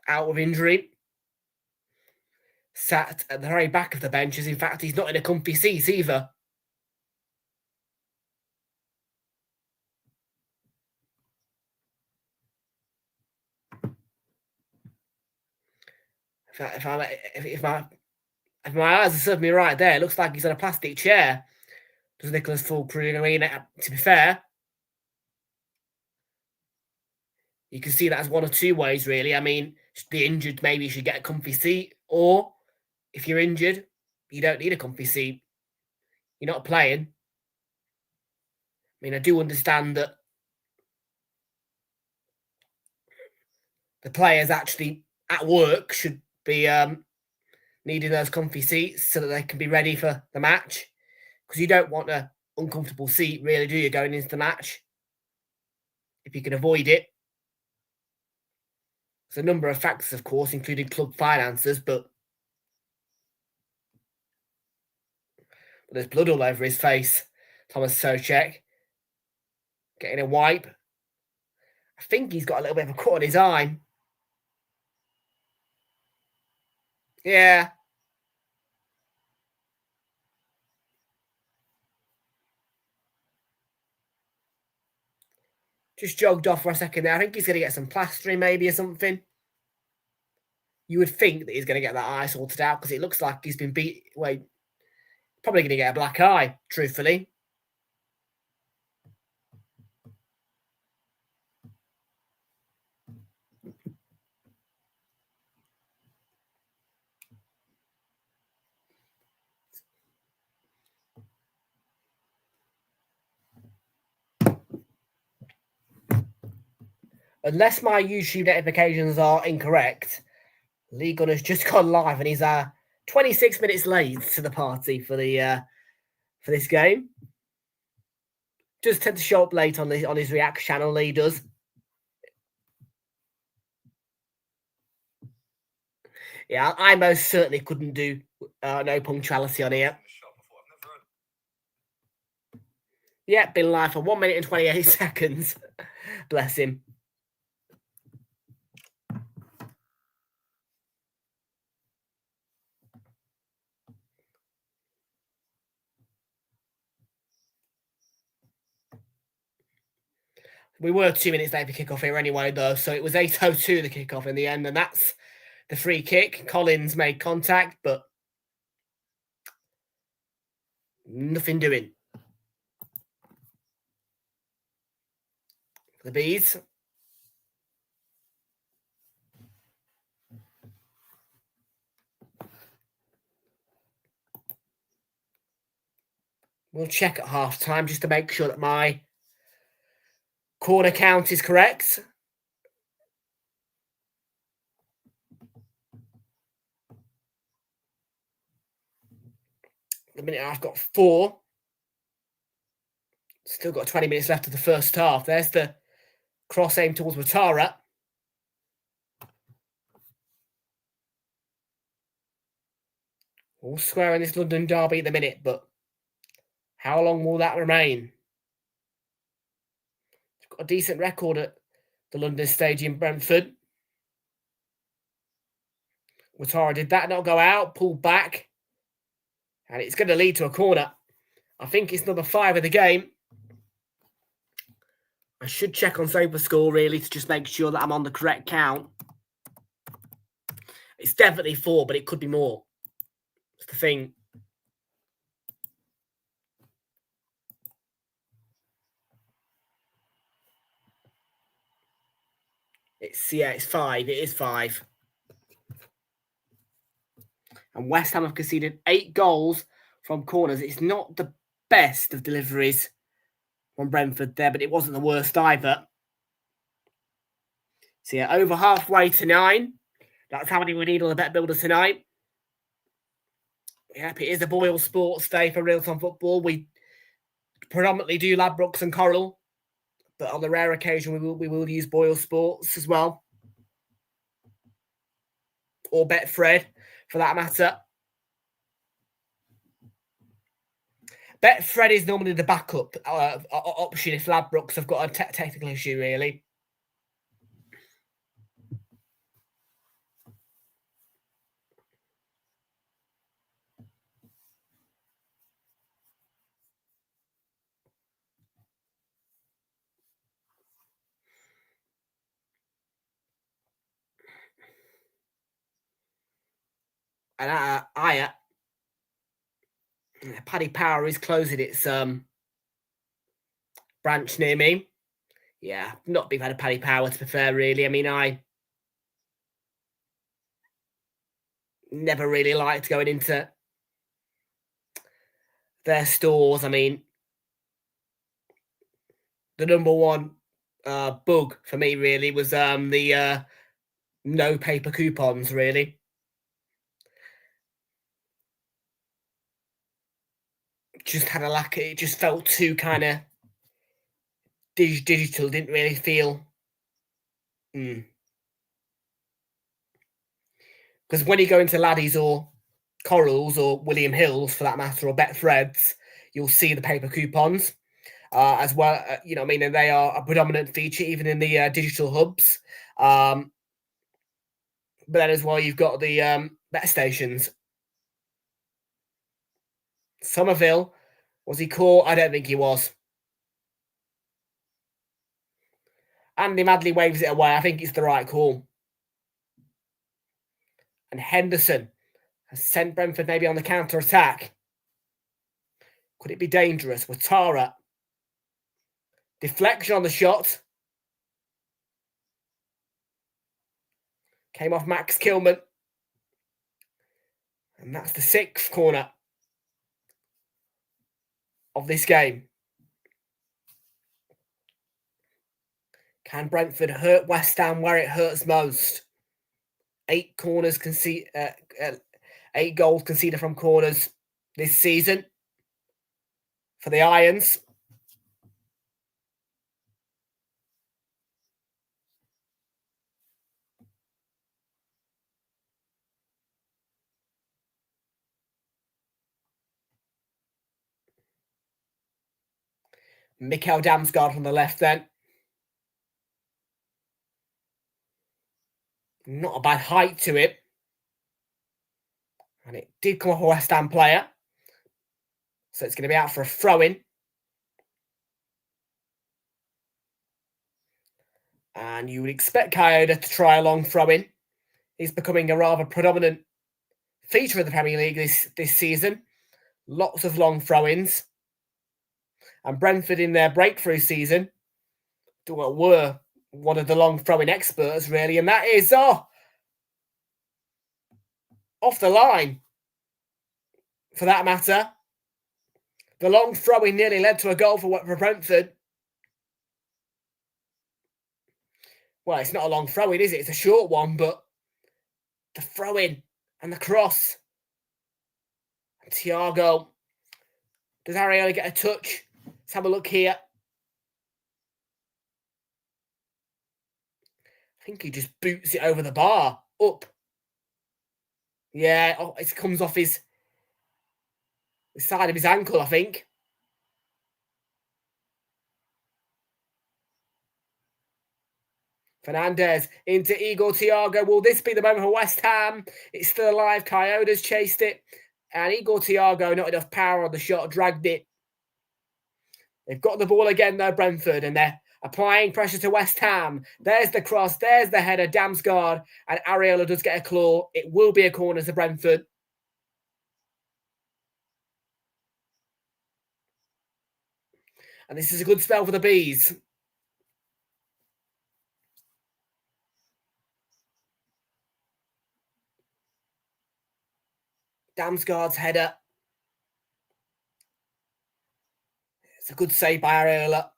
Out of injury. sat at the very back of the benches. In fact, he's not in a comfy seat either. If my eyes are serving me right there, it looks like he's on a plastic chair. Does Nicholas Fulcrum? I mean, to be fair, you can see that as one of two ways, really. I mean, the injured maybe should get a comfy seat, or if you're injured, you don't need a comfy seat. You're not playing. I mean, I do understand that the players actually at work should be needing those comfy seats so that they can be ready for the match. Because you don't want an uncomfortable seat, really, do you, going into the match? If you can avoid it. There's a number of factors, of course, including club finances, but there's blood all over his face. Thomas Soucek getting a wipe. I think he's got a little bit of a cut on his eye. Yeah. Just jogged off for a second there. I think he's going to get some plastering maybe or something. You would think that he's going to get that eye sorted out because it looks like he's been beat. Well, probably going to get a black eye, truthfully. Unless my YouTube notifications are incorrect, League Gun has just gone live and he's 26 minutes late to the party for this game. Just tend to show up late on his React channel. He does. Yeah, I most certainly couldn't do no punctuality on here. Yeah, been live for 1 minute and 28 seconds. Bless him. We were 2 minutes late for kickoff here anyway, though, so it was 8:02 the kickoff in the end, and that's the free kick. Collins made contact, but nothing doing. The Bees. We'll check at half time just to make sure that my corner count is correct. The minute I've got 4. Still got 20 minutes left of the first half. There's the cross aim towards Watara. All square in this London derby at the minute, but how long will that remain? It's got a decent record at the London Stadium, Brentford. Watara did that not go out, pulled back, and it's going to lead to a corner. I think it's number 5 of the game. I should check on SofaScore, really, to just make sure that I'm on the correct count. It's definitely 4, but it could be more. That's the thing. It's 5. It is 5. And West Ham have conceded 8 goals from corners. It's not the best of deliveries from Brentford there, but it wasn't the worst either. So yeah, over halfway to 9. That's how many we need on the bet builder tonight. Yep, it is a Boyle Sports Day for Realltom Football. We predominantly do Ladbrokes and Coral, but on the rare occasion we will use Boyle Sports as well, or Betfred for that matter. Betfred is normally the backup option if Ladbrokes have got a technical issue, really. And Paddy Power is closing its branch near me. Yeah, not a big fan of Paddy Power, to be fair, really. I mean, I never really liked going into their stores. I mean, the number one bug for me, really, was the no paper coupons, really. Just had a lack. It just felt too kind of digital. Didn't really feel. Because when you go into Laddies or Corals or William Hills, for that matter, or Betfreds, you'll see the paper coupons as well. You know what I mean? And they are a predominant feature even in the digital hubs. But then as well, you've got the bet stations. Somerville, was he caught? I don't think he was. Andy Madley waves it away. I think it's the right call. And Henderson has sent Brentford maybe on the counter-attack. Could it be dangerous? Watara. Deflection on the shot. Came off Max Kilman. And that's the 6th corner of this game. Can Brentford hurt West Ham where it hurts most? 8 corners conceded, 8 goals conceded from corners this season for the Irons. Mikel Damsgaard on the left then. Not a bad height to it. And it did come off a West Ham player. So it's going to be out for a throw-in. And you would expect Kyoto to try a long throw-in. He's becoming a rather predominant feature of the Premier League this season. Lots of long throw-ins. And Brentford in their breakthrough season were one of the long throwing experts, really. And that is off the line, for that matter. The long throwing nearly led to a goal for Brentford. Well, it's not a long throw-in, is it? It's a short one, but the throw-in and the cross. And Thiago. Does Areola get a touch? Let's have a look here. I think he just boots it over the bar. Up. Yeah, it comes off the side of his ankle, I think. Fernandez into Igor Thiago. Will this be the moment for West Ham? It's still alive. Coyotes chased it. And Igor Thiago, not enough power on the shot, dragged it. They've got the ball again, though, Brentford, and they're applying pressure to West Ham. There's the cross. There's the header. Damsgaard. And Areola does get a claw. It will be a corner to Brentford. And this is a good spell for the Bees. Damsgaard's header. It's a good save by Areola.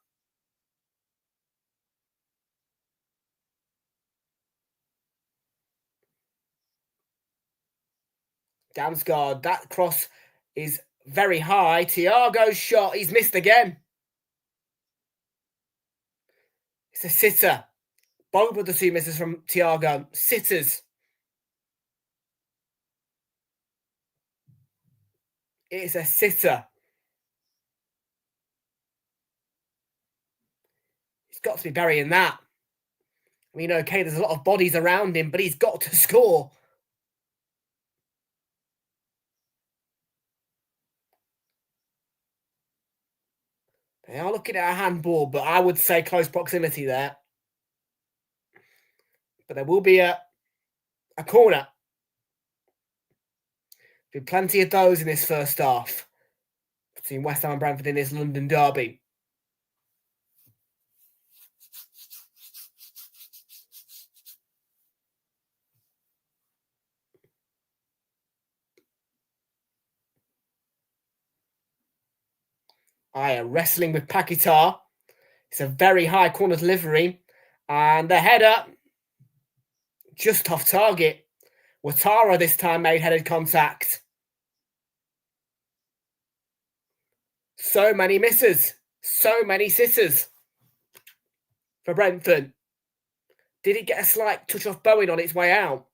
Damsgaard, that cross is very high. Thiago's shot, he's missed again. It's a sitter. Both of the 2 misses from Thiago. Sitters. It's a sitter. He's got to be burying that. I mean, okay, there's a lot of bodies around him, but he's got to score. They are looking at a handball, but I would say close proximity there. But there will be a corner. Been plenty of those in this first half between West Ham and Brentford in this London derby. Aya wrestling with Paquetá. It's a very high corner delivery. And the header just off target. Ouattara this time made headed contact. So many misses. So many sitters for Brentford. Did it get a slight touch off Bowen on its way out?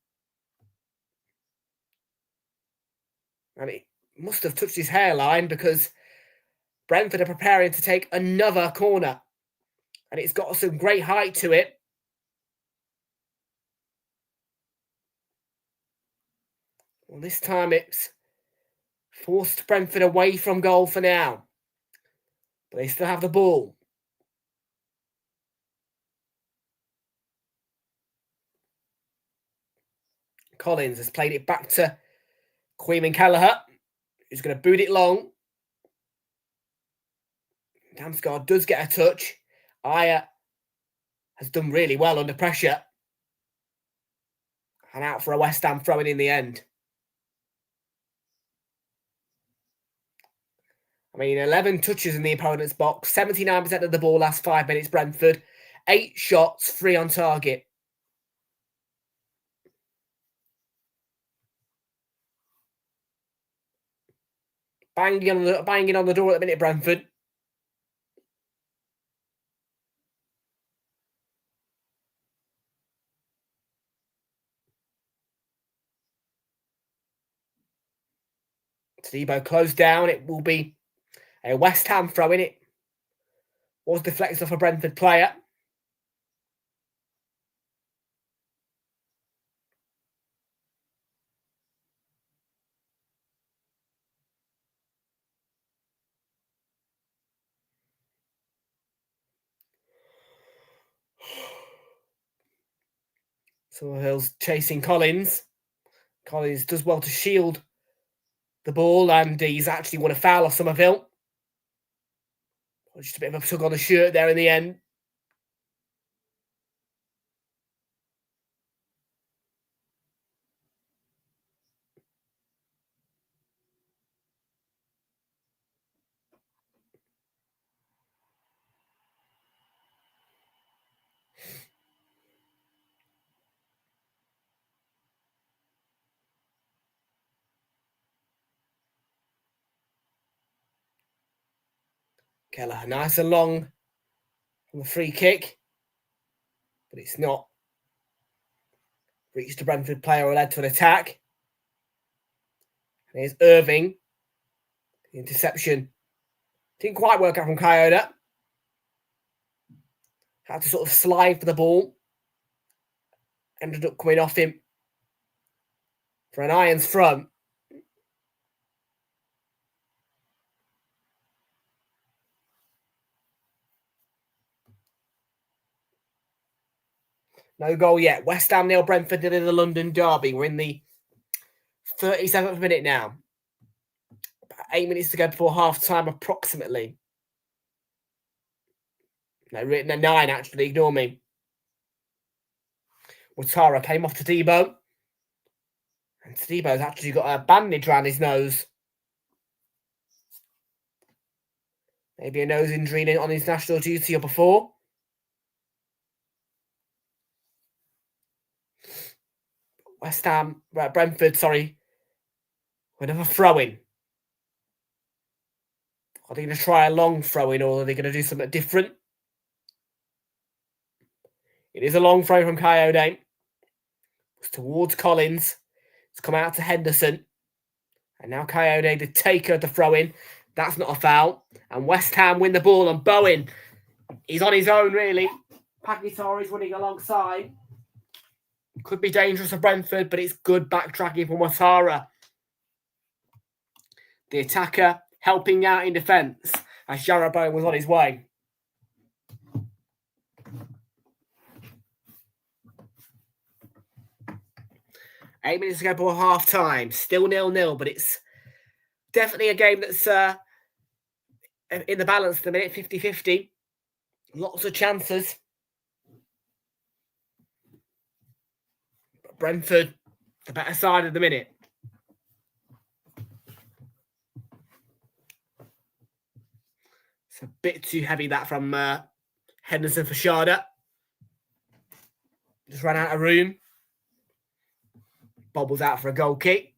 And it must have touched his hairline because Brentford are preparing to take another corner. And it's got some great height to it. Well, this time it's forced Brentford away from goal for now. But they still have the ball. Collins has played it back to Queeman Kelleher, who's going to boot it long. Damsgaard does get a touch. Aya has done really well under pressure. And out for a West Ham throw-in in the end. I mean, 11 touches in the opponent's box, 79% of the ball last 5 minutes, Brentford. 8 shots, 3 on target. Banging on the door at the minute, Brentford. Tadibo closed down. It will be a West Ham throw in. It was deflected off a Brentford player. Summerhill's chasing Collins. Collins does well to shield the ball, and he's actually won a foul off Summerhill. Just a bit of a tug on the shirt there in the end. Kelleher, nice and long from the free kick, but it's not reached the Brentford player or led to an attack. And here's Irving. The interception didn't quite work out from Coyote. Had to sort of slide for the ball. Ended up coming off him for an Irons front. No goal yet. West Ham 0, Brentford 0 in the London derby. We're in the 37th minute now. About 8 minutes to go before half-time approximately. No, written at 9 actually, ignore me. Ouattara came off to Tadibo. And Tadibo's actually got a bandage around his nose. Maybe a nose injury on his national duty or before. West Ham, Brentford, sorry. Another throw-in. Are they going to try a long throw-in, or are they going to do something different? It is a long throw from Coyote. It's towards Collins. It's come out to Henderson. And now Coyote, the taker of the throw-in. That's not a foul. And West Ham win the ball, and Bowen, he's on his own, really. Paquetá is running alongside. Could be dangerous for Brentford, but it's good backtracking from Ouattara. The attacker helping out in defence as Jarrod Bowen was on his way. 8 minutes to go before half time. Still 0-0, but it's definitely a game that's in the balance at the minute, 50-50. Lots of chances. But Brentford, the better side at the minute. It's a bit too heavy, that from Henderson for Sharda. Just ran out of room. Bobbles out for a goal kick.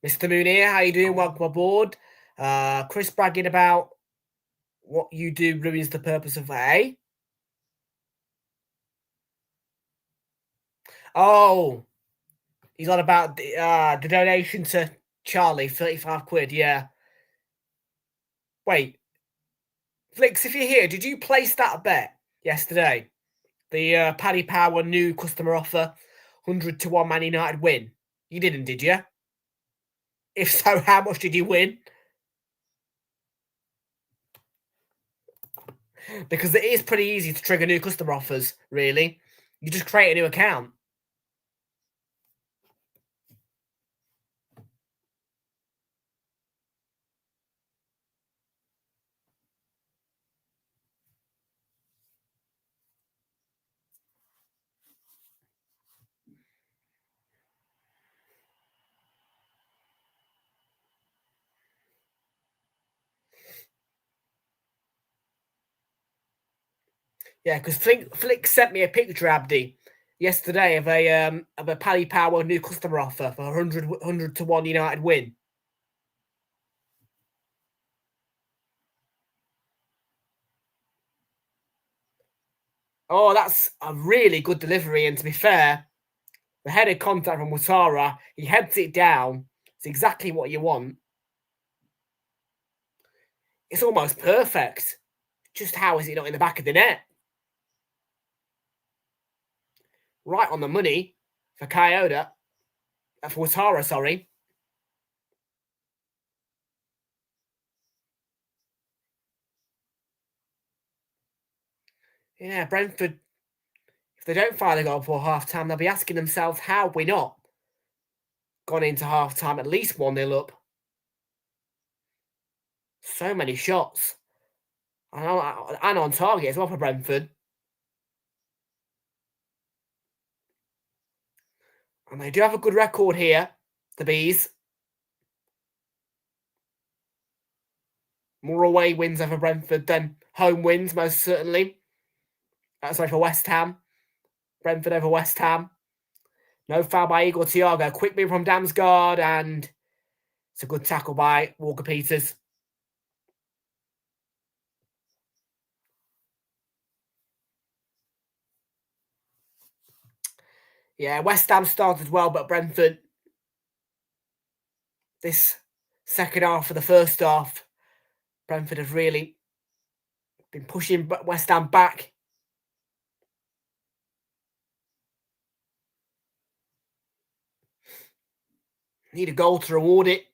Mr. Moon here, how you doing? Welcome aboard. Chris bragging about what you do ruins the purpose of A. Oh, he's on about the donation to Charlie, 35 quid, yeah. Wait, Flix, if you're here, did you place that bet yesterday? The Paddy Power new customer offer, 100 to 1 Man United win. You didn't, did you? If so, how much did you win? Because it is pretty easy to trigger new customer offers, really. You just create a new account. Yeah, because Flick sent me a picture, Abdi, yesterday of a Paddy Power new customer offer for 100 to 1 United win. Oh, that's a really good delivery. And to be fair, the headed contact from Ouattara, he heads it down. It's exactly what you want. It's almost perfect. Just how is it not in the back of the net? Right on the money for Kyoda. For Ouattara, sorry. Yeah, Brentford, if they don't find a goal before half-time, they'll be asking themselves, how have we not gone into half-time at least 1-0 up? So many shots. And on target as well for Brentford. And they do have a good record here, the Bees. More away wins over Brentford than home wins, most certainly. Sorry, for West Ham. Brentford over West Ham. No foul by Igor Thiago. Quick move from Damsgaard, and it's a good tackle by Walker-Peters. Yeah, West Ham started well, but Brentford, this second half of the first half, Brentford have really been pushing West Ham back. Need a goal to reward it.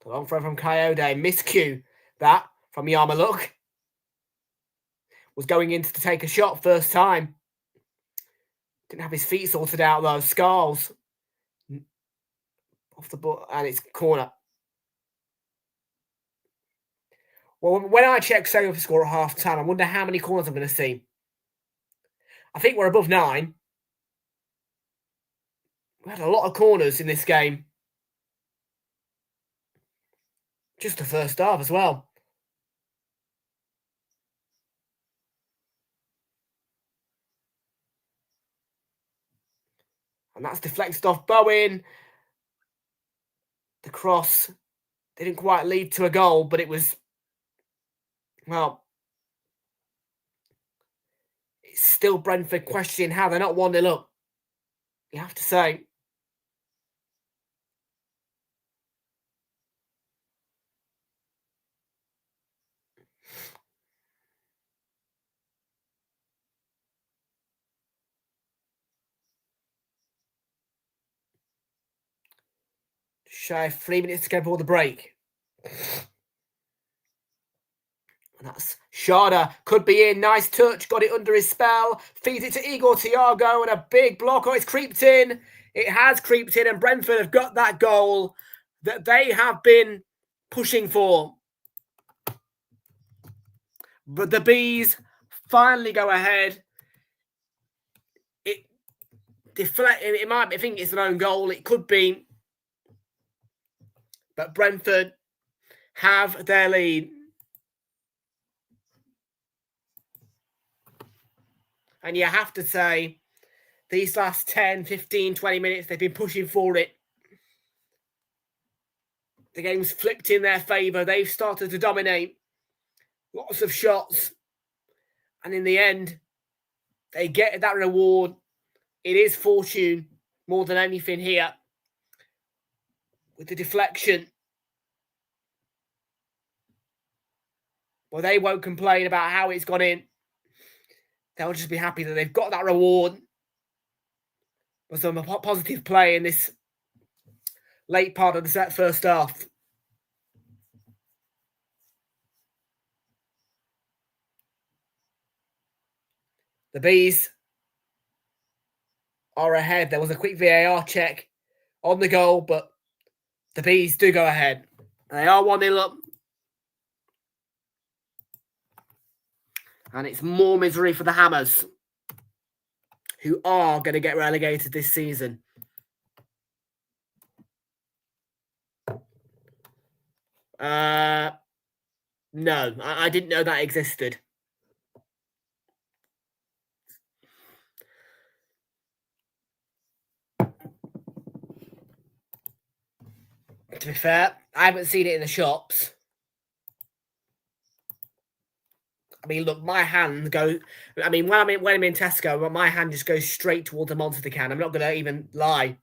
The long throw from Coyote. Miscue that from Yarmaluk. Was going in to take a shot first time. Didn't have his feet sorted out though. Scarles. Off the ball, and it's corner. Well, when I check save score at half time, I wonder how many corners I'm going to see. I think we're above 9. We had a lot of corners in this game. Just the first half as well. And that's deflected off Bowen. The cross didn't quite lead to a goal, but it was, well, it's still Brentford questioning how they're not 1-0 up. You have to say. Shy of 3 minutes to go before the break. And that's Sharda. Could be in. Nice touch. Got it under his spell. Feeds it to Igor Thiago. And a big block. Oh, it's creeped in. It has creeped in. And Brentford have got that goal that they have been pushing for. But the Bees finally go ahead. It might be, I think it's an own goal. It could be. But Brentford have their lead. And you have to say, these last 10, 15, 20 minutes, they've been pushing for it. The game's flipped in their favour. They've started to dominate. Lots of shots. And in the end, they get that reward. It is fortune more than anything here. With the deflection. Well, they won't complain about how it's gone in. They'll just be happy that they've got that reward. With some positive play in this late part of the first half. The Bees are ahead. There was a quick VAR check on the goal, but the Bees do go ahead. They are 1-0 up. And it's more misery for the Hammers, who are going to get relegated this season. No, I didn't know that existed. To be fair, I haven't seen it in the shops. I mean, look, my hand goes... I mean, when I'm in Tesco, my hand just goes straight towards the Monster can. I'm not going to even lie.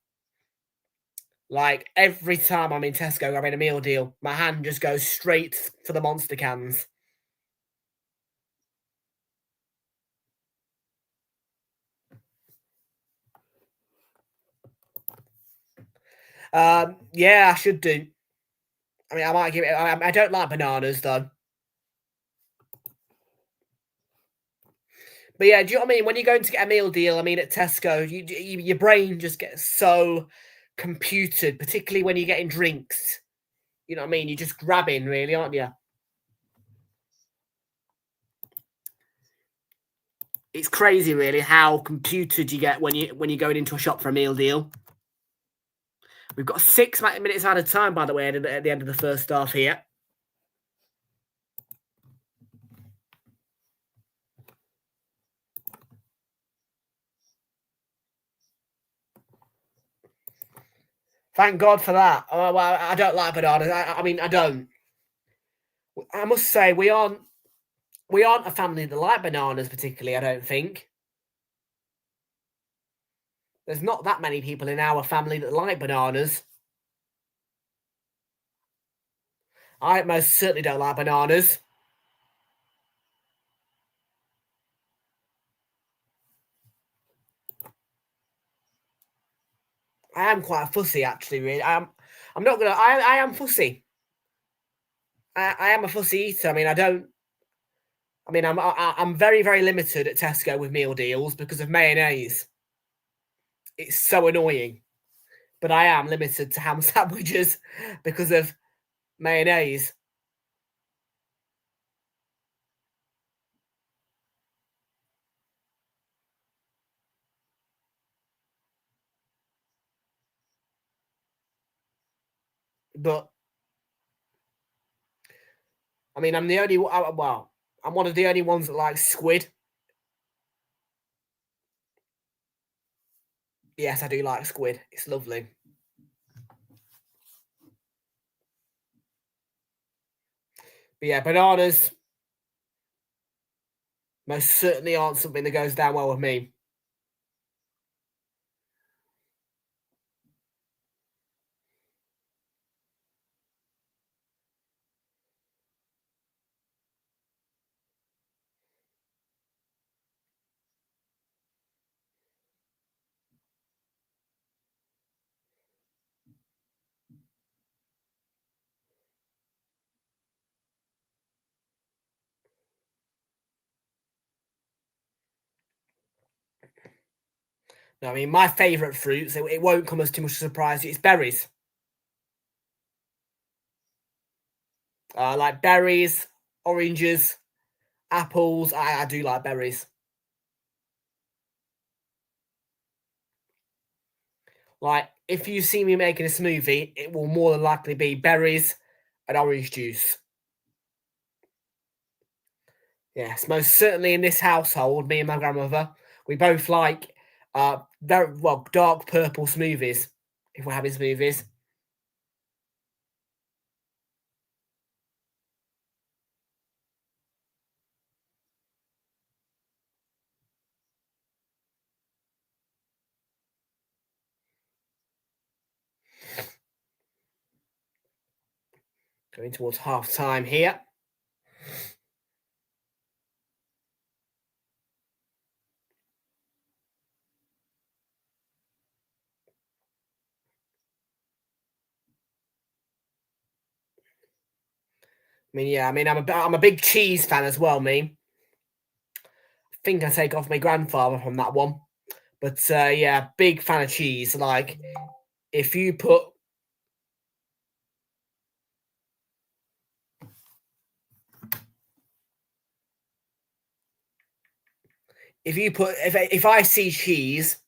Like, every time I'm in Tesco, I'm in a meal deal, my hand just goes straight for the Monster cans. Yeah, I should do. I mean, I might give it... I don't like bananas, though. But yeah, do you know what I mean? When you're going to get a meal deal, I mean, at Tesco, your brain just gets so computed, particularly when you're getting drinks. You know what I mean? You're just grabbing, really, aren't you? It's crazy, really, how computed you get when you're going into a shop for a meal deal. We've got 6 minutes out of time, by the way, at the end of the first half here. Thank God for that. Well, I don't like bananas. I mean, I don't. I must say, we aren't a family that like bananas particularly, I don't think. There's not that many people in our family that like bananas. I most certainly don't like bananas. I am quite fussy, actually, really. I'm not gonna... I am fussy. I am a fussy eater. I mean, I'm very, very limited at Tesco with meal deals because of mayonnaise. It's so annoying. But I am limited to ham sandwiches because of mayonnaise. But I mean, I'm one of the only ones that likes squid. Yes, I do like squid. It's lovely. But yeah, bananas most certainly aren't something that goes down well with me. I mean, my favourite fruits, it won't come as too much of a surprise. It's berries. Like berries, oranges, apples. I do like berries. Like, if you see me making a smoothie, it will more than likely be berries and orange juice. Yes, most certainly in this household, me and my grandmother, we both like very dark purple smoothies if we're having smoothies. Going towards half time here. I'm a big cheese fan as well, me. I think I take off my grandfather from that one. But yeah, big fan of cheese. Like, if you put if I see cheese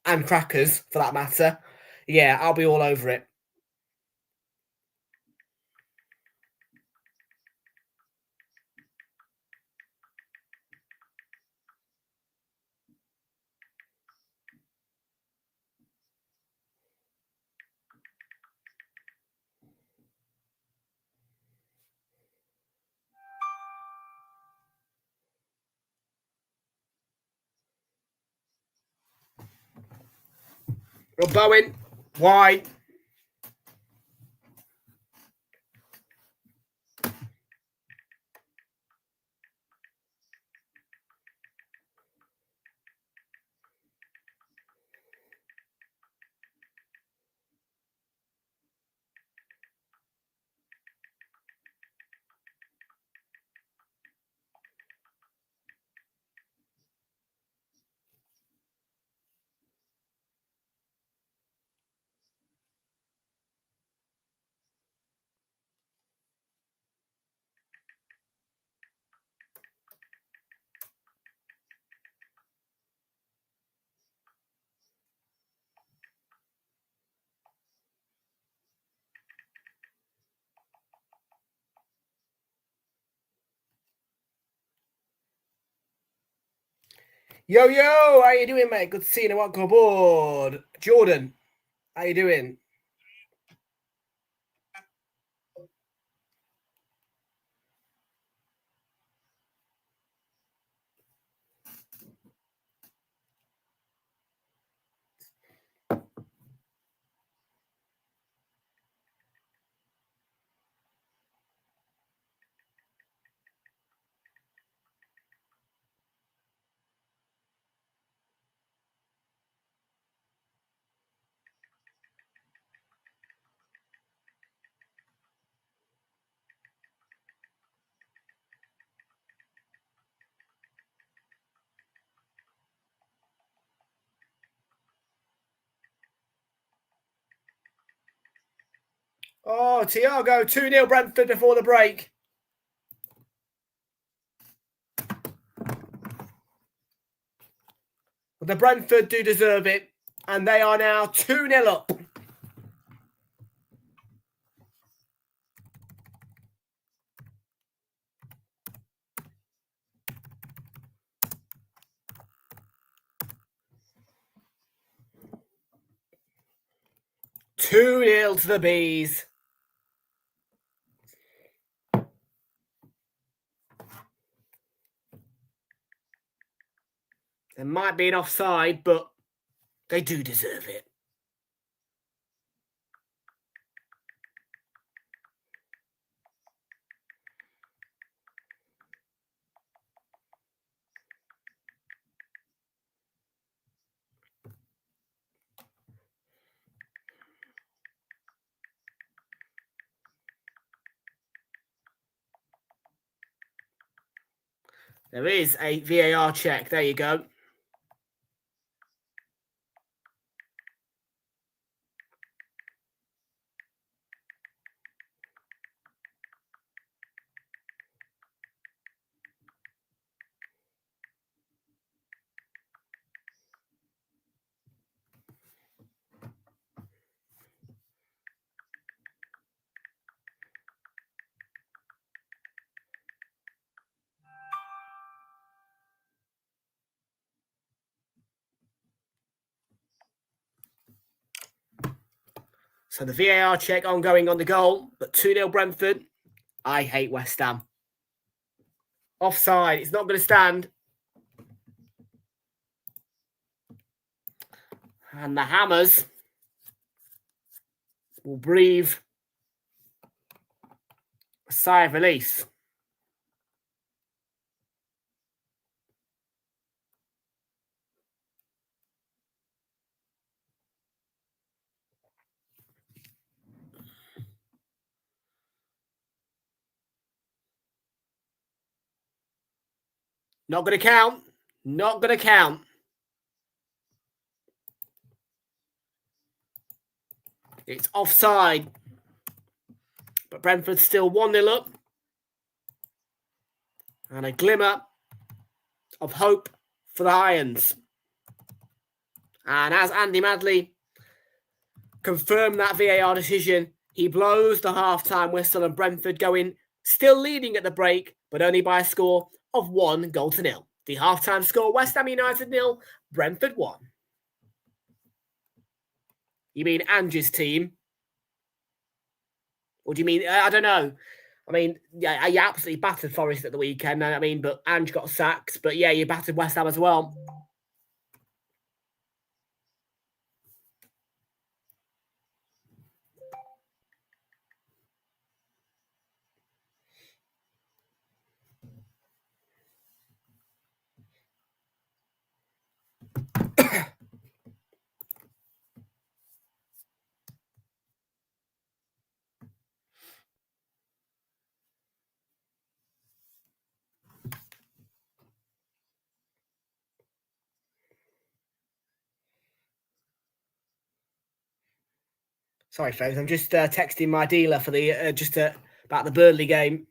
and crackers for that matter, yeah, I'll be all over it. Bowen, wide. Yo, yo, how you doing, mate? Good to see you. Welcome aboard. Jordan, how you doing? Oh, Tiago, 2-0 Brentford before the break. But the Brentford do deserve it, and they are now 2-0 up. Two 0 to the Bees. There might be an offside, but they do deserve it. There is a VAR check. There you go. So the VAR check ongoing on the goal, but 2-0 Brentford. I hate West Ham. Offside. It's not going to stand. And the Hammers will breathe a sigh of release. Not going to count. Not going to count. It's offside. But Brentford's still 1-0 up. And a glimmer of hope for the Irons. And as Andy Madley confirmed that VAR decision, he blows the half-time whistle and Brentford going still leading at the break, but only by a score of 1-0. The half-time score, West Ham United 0, Brentford 1. You mean Ange's team? Or do you mean, I don't know. I mean, yeah, you absolutely battered Forest at the weekend. I mean, but Ange got sacked. But yeah, you battered West Ham as well. Sorry, folks. I'm just texting my dealer for the about the Burnley game.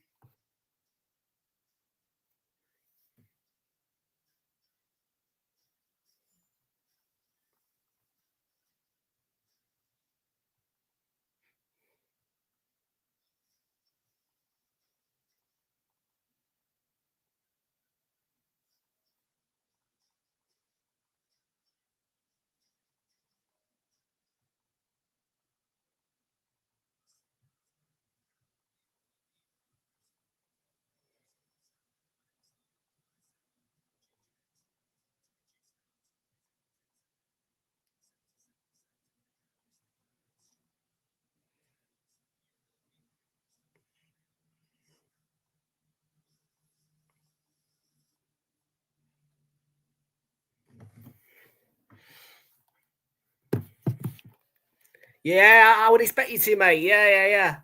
Yeah, I would expect you to, mate. Yeah.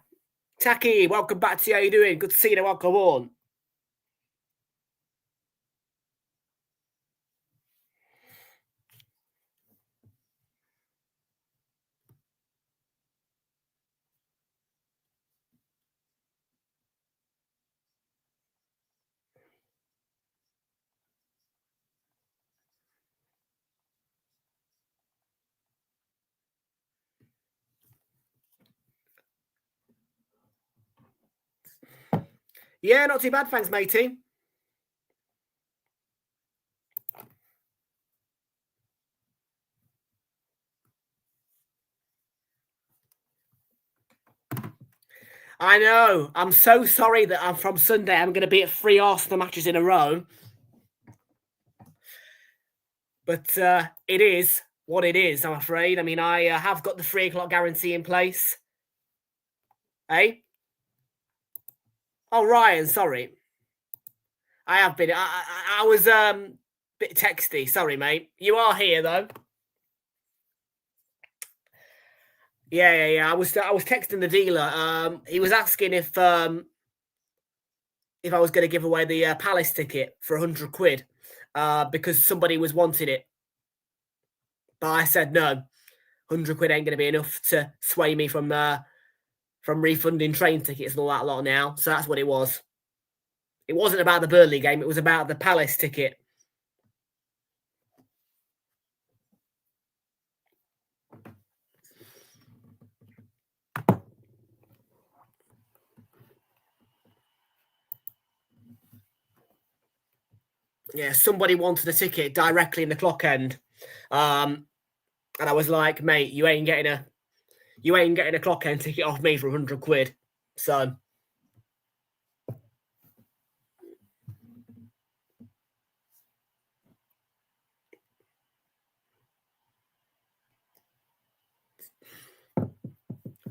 Taki, welcome back to you. How you doing? Good to see you. Welcome on. Yeah, not too bad. Thanks, matey. I know. I'm so sorry that I'm from Sunday. I'm going to be at 3 Arsenal matches in a row. But it is what it is, I'm afraid. I mean, I have got the 3 o'clock guarantee in place. Eh? Oh, Ryan, sorry. I have been. I was a bit texty. Sorry, mate. You are here, though. Yeah. I was texting the dealer. He was asking if I was going to give away the Palace ticket for £100 because somebody was wanting it. But I said no. £100 ain't going to be enough to sway me from refunding train tickets and all that lot now. So that's what it was. It wasn't about the Burnley game. It was about the Palace ticket. Yeah, somebody wanted a ticket directly in the clock end. And I was like, mate, you ain't getting you ain't getting a clock end ticket off me for 100 quid. So,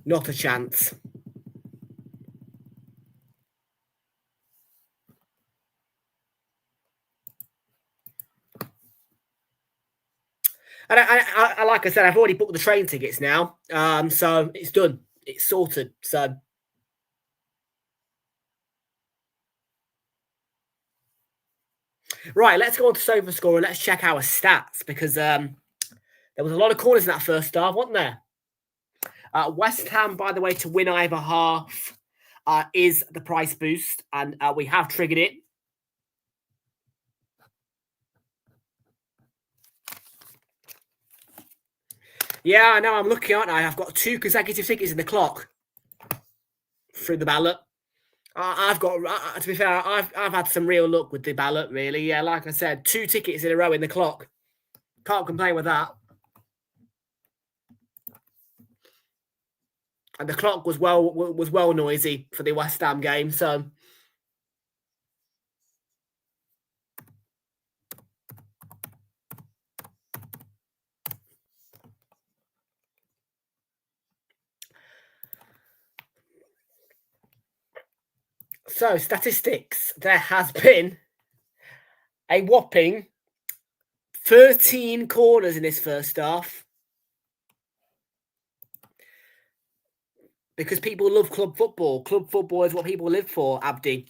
not a chance. And I like I said, I've already booked the train tickets now. So it's done. It's sorted. So right, let's go on to SofaScore and let's check our stats because there was a lot of corners in that first half, wasn't there? West Ham, by the way, to win either half is the price boost, and we have triggered it. Yeah, I know. I'm lucky, aren't I? I've got 2 consecutive tickets in the clock through the ballot. I've got, to be fair, I've had some real luck with the ballot, really. Yeah, like I said, 2 tickets in a row in the clock. Can't complain with that. And the clock was well noisy for the West Ham game, so. So, statistics. There has been a whopping 13 corners in this first half. Because people love club football. Club football is what people live for, Abdi.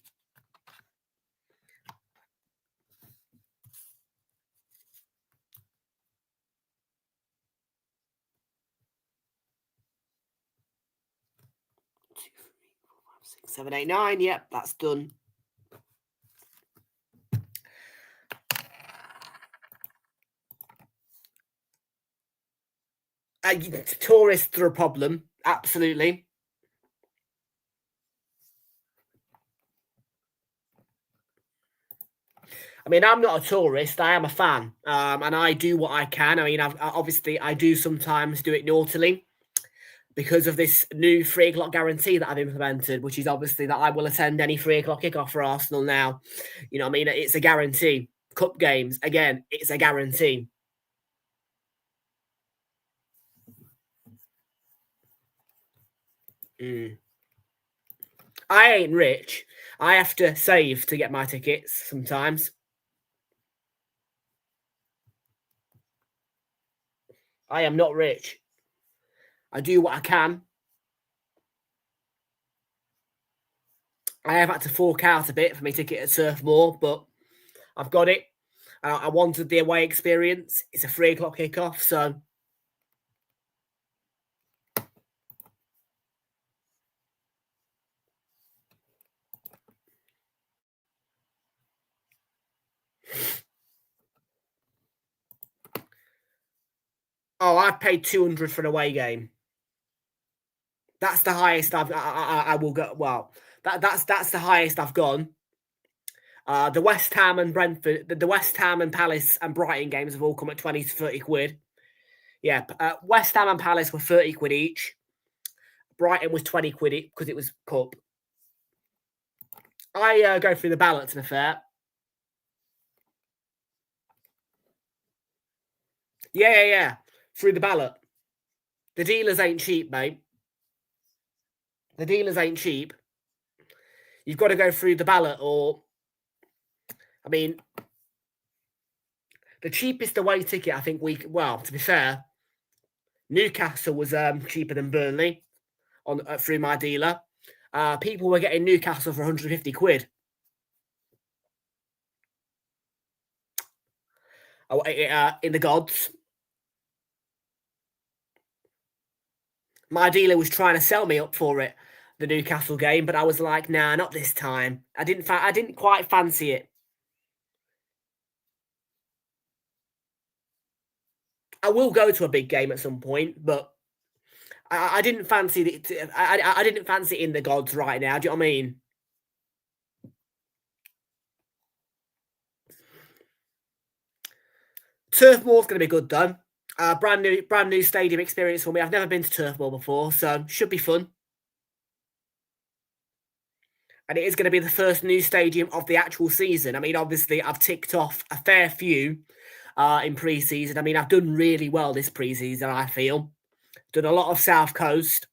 Seven, eight, nine. Yep, that's done. Tourists are a problem. Absolutely. I mean, I'm not a tourist. I am a fan, and I do what I can. I mean, obviously, I do sometimes do it naughtily because of this new 3 o'clock guarantee that I've implemented, which is obviously that I will attend any 3 o'clock kickoff for Arsenal now. You know what I mean? It's a guarantee. Cup games, again, it's a guarantee. I ain't rich. I have to save to get my tickets sometimes. I am not rich. I do what I can. I have had to fork out a bit for my ticket at Turf Moor, but I've got it. I wanted the away experience. It's a 3 o'clock kickoff, so. Oh, I've paid 200 for an away game. That's the highest I will go. Well, that's the highest I've gone. The West Ham and Brentford, the West Ham and Palace and Brighton games have all come at 20 to 30 quid. Yeah, West Ham and Palace were 30 quid each. Brighton was 20 quid because it was cup. I go through the ballot, to be fair. Yeah. Through the ballot. The dealers ain't cheap, mate. The dealers ain't cheap. You've got to go through the ballot, or I mean, the cheapest away ticket, I think well, to be fair, Newcastle was cheaper than Burnley on through my dealer. People were getting Newcastle for 150 quid. In the gods. My dealer was trying to sell me up for it, the Newcastle game, but I was like, nah, not this time. I didn't quite fancy it. I will go to a big game at some point, but I didn't fancy it. I didn't fancy it in the gods right now. Do you know what I mean? Turf Moor's going to be good, though. Brand new stadium experience for me. I've never been to Turf Moor before, so should be fun. And it is going to be the first new stadium of the actual season. I mean, obviously, I've ticked off a fair few in pre-season. I mean, I've done really well this pre-season, I feel. Done a lot of South Coast.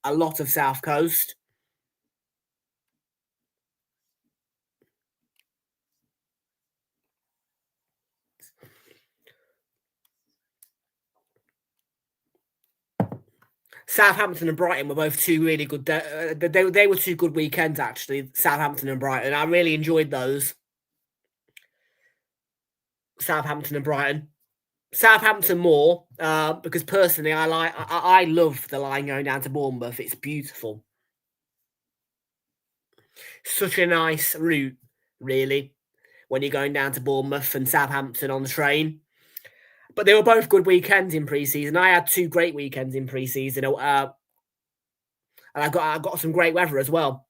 Southampton and Brighton were both two really good. They were two good weekends, actually. Southampton and Brighton. I really enjoyed those. Southampton and Brighton. Southampton more because personally, I love the line going down to Bournemouth. It's beautiful. Such a nice route, really, when you're going down to Bournemouth and Southampton on the train. But they were both good weekends in pre-season. I had two great weekends in pre-season, and I got some great weather as well.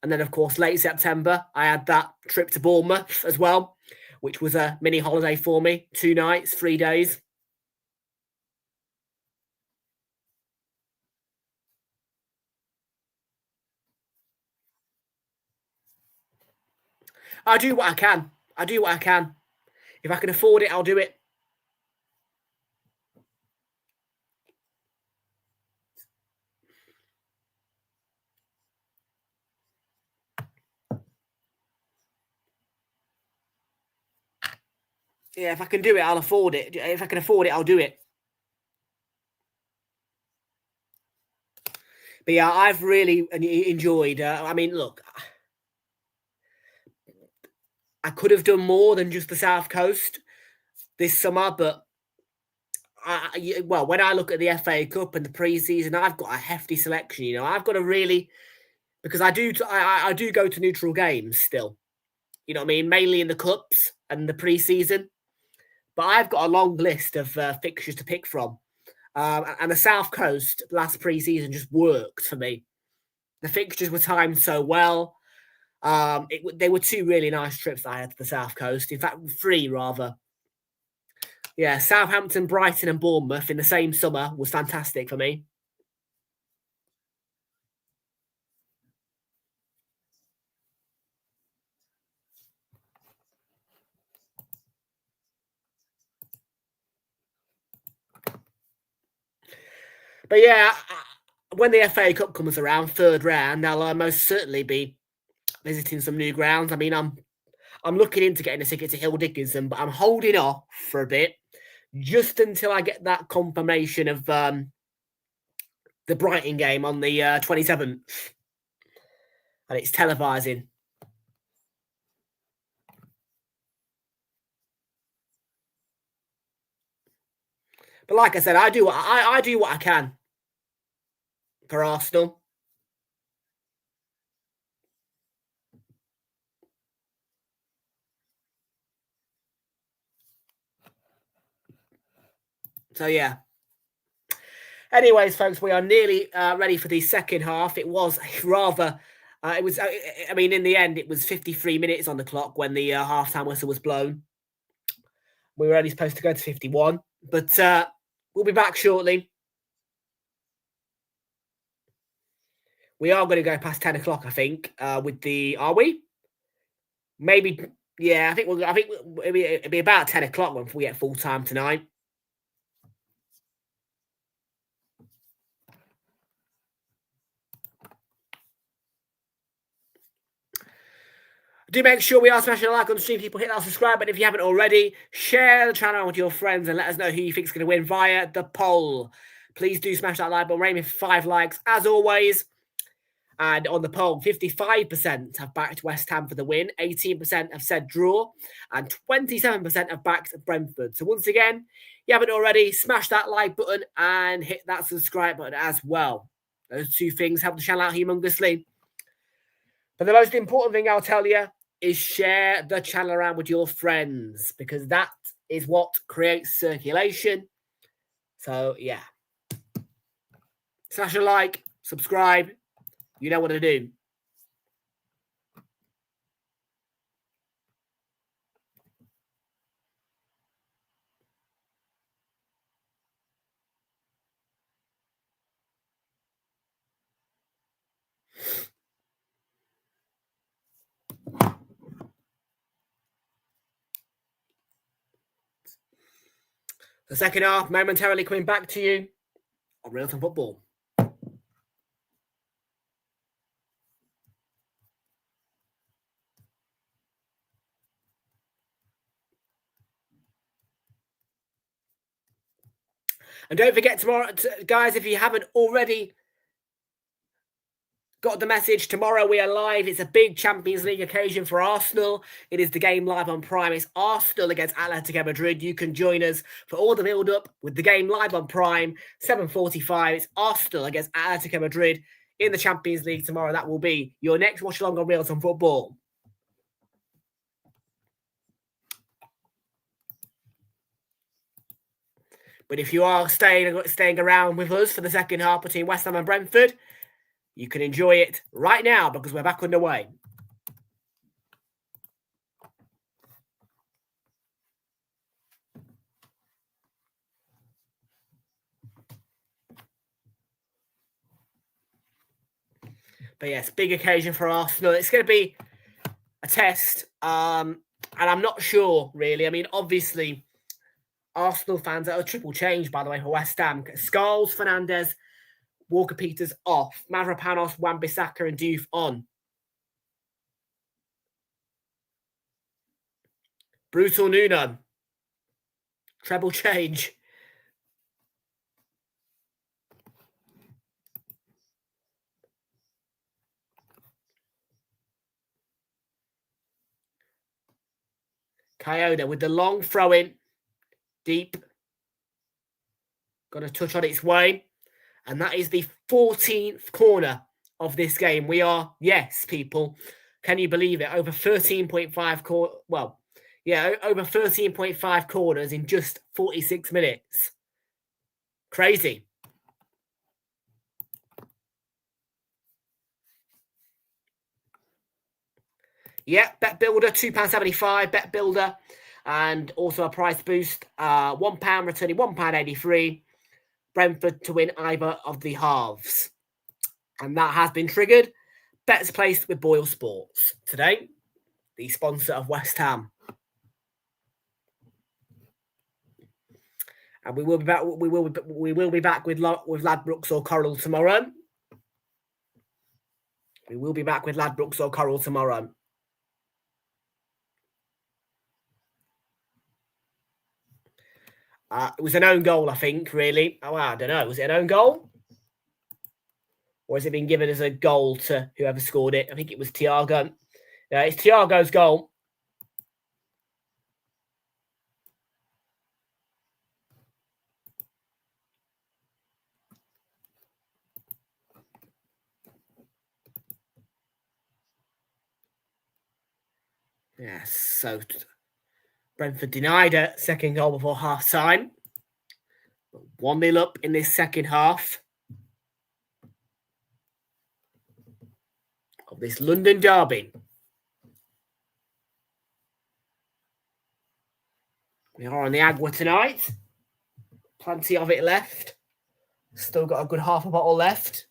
And then, of course, late September, I had that trip to Bournemouth as well, which was a mini holiday for me. 2 nights, 3 days. I do what I can. If I can afford it, I'll do it. Yeah, if I can do it, I'll afford it. If I can afford it, I'll do it. But yeah, I've really enjoyed. I mean, look, I could have done more than just the South Coast this summer, but when I look at the FA Cup and the pre-season, I've got a hefty selection. You know, I've got to really because I do go to neutral games still. You know what I mean? Mainly in the cups and the pre-season, but I've got a long list of fixtures to pick from. And the South Coast last pre-season just worked for me. The fixtures were timed so well. They were 2 really nice trips that I had to the South Coast. In fact, 3 rather. Yeah, Southampton, Brighton, and Bournemouth in the same summer was fantastic for me. But yeah, when the FA Cup comes around, 3rd round, I'll most certainly be visiting some new grounds. I mean, I'm looking into getting a ticket to Hill Dickinson, but I'm holding off for a bit just until I get that confirmation of the Brighton game on the 27th. And it's televising. But like I said, I do what I can for Arsenal. So yeah. Anyways, folks, we are nearly ready for the second half. It was rather. It was. I mean, in the end, it was 53 minutes on the clock when the half-time whistle was blown. We were only supposed to go to 51, but we'll be back shortly. We are going to go past 10 o'clock, I think. With the, are we? Maybe. Yeah, I think it'll be about 10 o'clock when we get full time tonight. Do make sure we are smashing a like on the stream. People hit that subscribe button if you haven't already. Share the channel with your friends and let us know who you think is going to win via the poll. Please do smash that like button. We're aiming for 5 likes as always. And on the poll, 55% have backed West Ham for the win, 18% have said draw, and 27% have backed Brentford. So once again, if you haven't already, smash that like button and hit that subscribe button as well. Those 2 things help the channel out humongously. But the most important thing I'll tell you is share the channel around with your friends because that is what creates circulation. So, yeah. Smash a like, subscribe. You know what to do. The second half momentarily coming back to you on Realltom Football. And don't forget tomorrow, guys, if you haven't already got the message, tomorrow we are live. It's a big Champions League occasion for Arsenal. It is the game live on Prime. It's Arsenal against Atletico Madrid. You can join us for all the build-up with the game live on Prime, 7:45. It's Arsenal against Atletico Madrid in the Champions League tomorrow. That will be your next watch-along on Realltom Football. But if you are staying around with us for the second half between West Ham and Brentford, you can enjoy it right now because we're back underway. But yes, big occasion for Arsenal. It's going to be a test, and I'm not sure, really. I mean, obviously, Arsenal fans are a triple change, by the way, for West Ham. Scholes, Fernandes, Walker-Peters off. Mavropanos, Wan-Bissaka and Diouf on. Brutal Nuno. Treble change. Coyote with the long throw-in. Deep. Got a touch on its way. And that is the 14th corner of this game. We are, yes, people, can you believe it? Over 13.5 over 13.5 corners in just 46 minutes. Crazy. Yeah, Bet Builder, £2.75. Bet Builder. And also a price boost. £1 returning £1.83. Brentford to win either of the halves. And that has been triggered. Bets placed with Boyle Sports. Today, the sponsor of West Ham. And we will be back. We will be back with Ladbrokes or Coral tomorrow. We will be back with Ladbrokes or Coral tomorrow. It was an own goal, I think, really. Oh, I don't know. Was it an own goal? Or has it been given as a goal to whoever scored it? I think it was Thiago. Yeah, it's Thiago's goal. Yes, so Brentford denied a second goal before half-time. 1-0 up in this second half of this London derby. We are on the Agua tonight. Plenty of it left. Still got a good half a bottle left.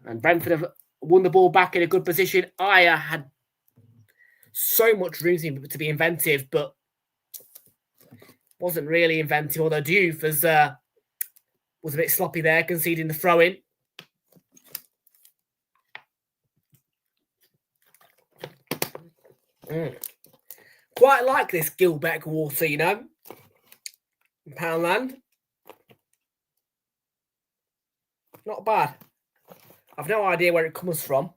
And Brentford have won the ball back in a good position. Aya had so much room to be inventive, but wasn't really inventive, although Diouf was a bit sloppy there, conceding the throw-in. Quite like this Gilbeck water, you know, in Poundland. Not bad. I've no idea where it comes from.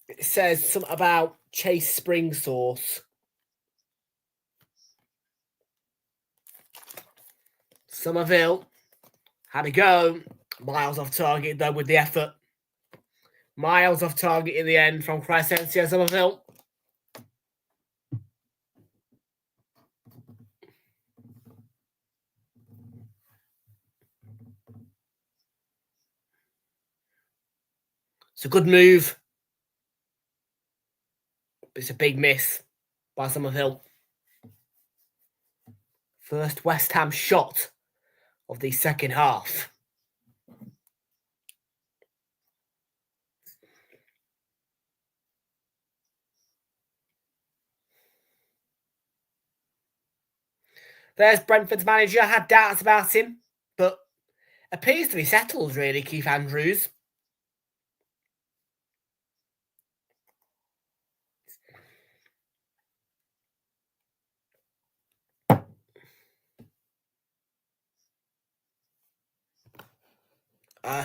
It says something about Chase spring sauce. Somerville had a go. Miles off target, though, with the effort. Miles off target in the end from Crescencio Somerville. It's a good move. But it's a big miss. by Summerhill. First West Ham shot of the second half. There's Brentford's manager. I had doubts about him, but appears to be settled, really, Keith Andrews.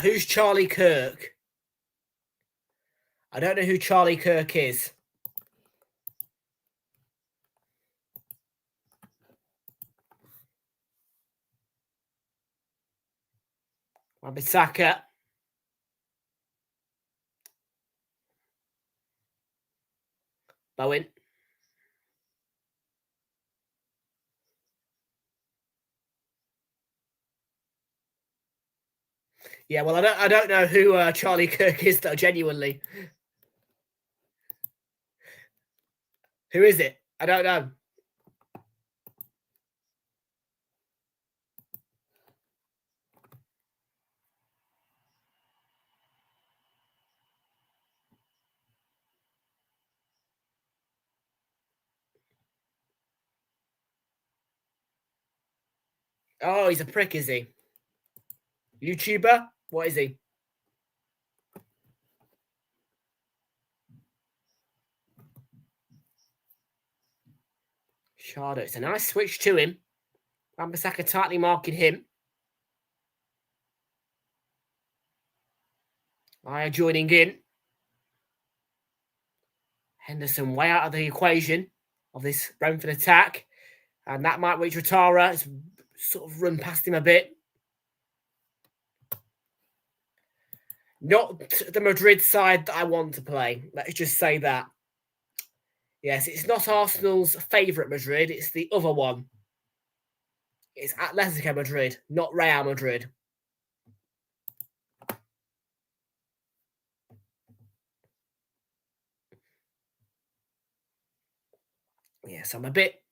Who's Charlie Kirk? I don't know who Charlie Kirk is. Wan-Bissaka. Bowen. Yeah, well, I don't know who Charlie Kirk is, though, genuinely. Who is it? I don't know. Oh, he's a prick, is he? YouTuber? What is he? Shardo. It's a nice switch to him. Wan-Bissaka tightly marking him. Aya joining in. Henderson way out of the equation of this Brentford attack. And that might reach Ratara. It's sort of run past him a bit. Not the Madrid side that I want to play. Let's just say that. Yes, it's not Arsenal's favourite Madrid. It's the other one. It's Atletico Madrid, not Real Madrid. Yes, I'm a bit...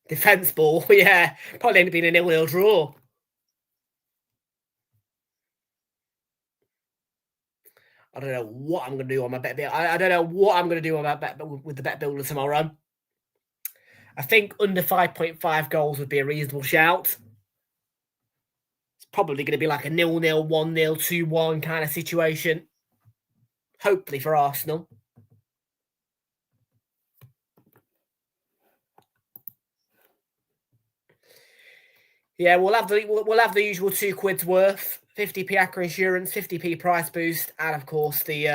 Defence ball, yeah. Probably ended up being a 0-0 draw. I don't know what I'm going to do on my bet builder. I don't know what I'm going to do on my bet with the bet builder tomorrow. I think under 5.5 goals would be a reasonable shout. It's probably going to be like a 0-0, 1-0, 2-1 kind of situation. Hopefully for Arsenal. Yeah, we'll have the usual £2 worth, 50p Acca insurance, 50p price boost, and of course the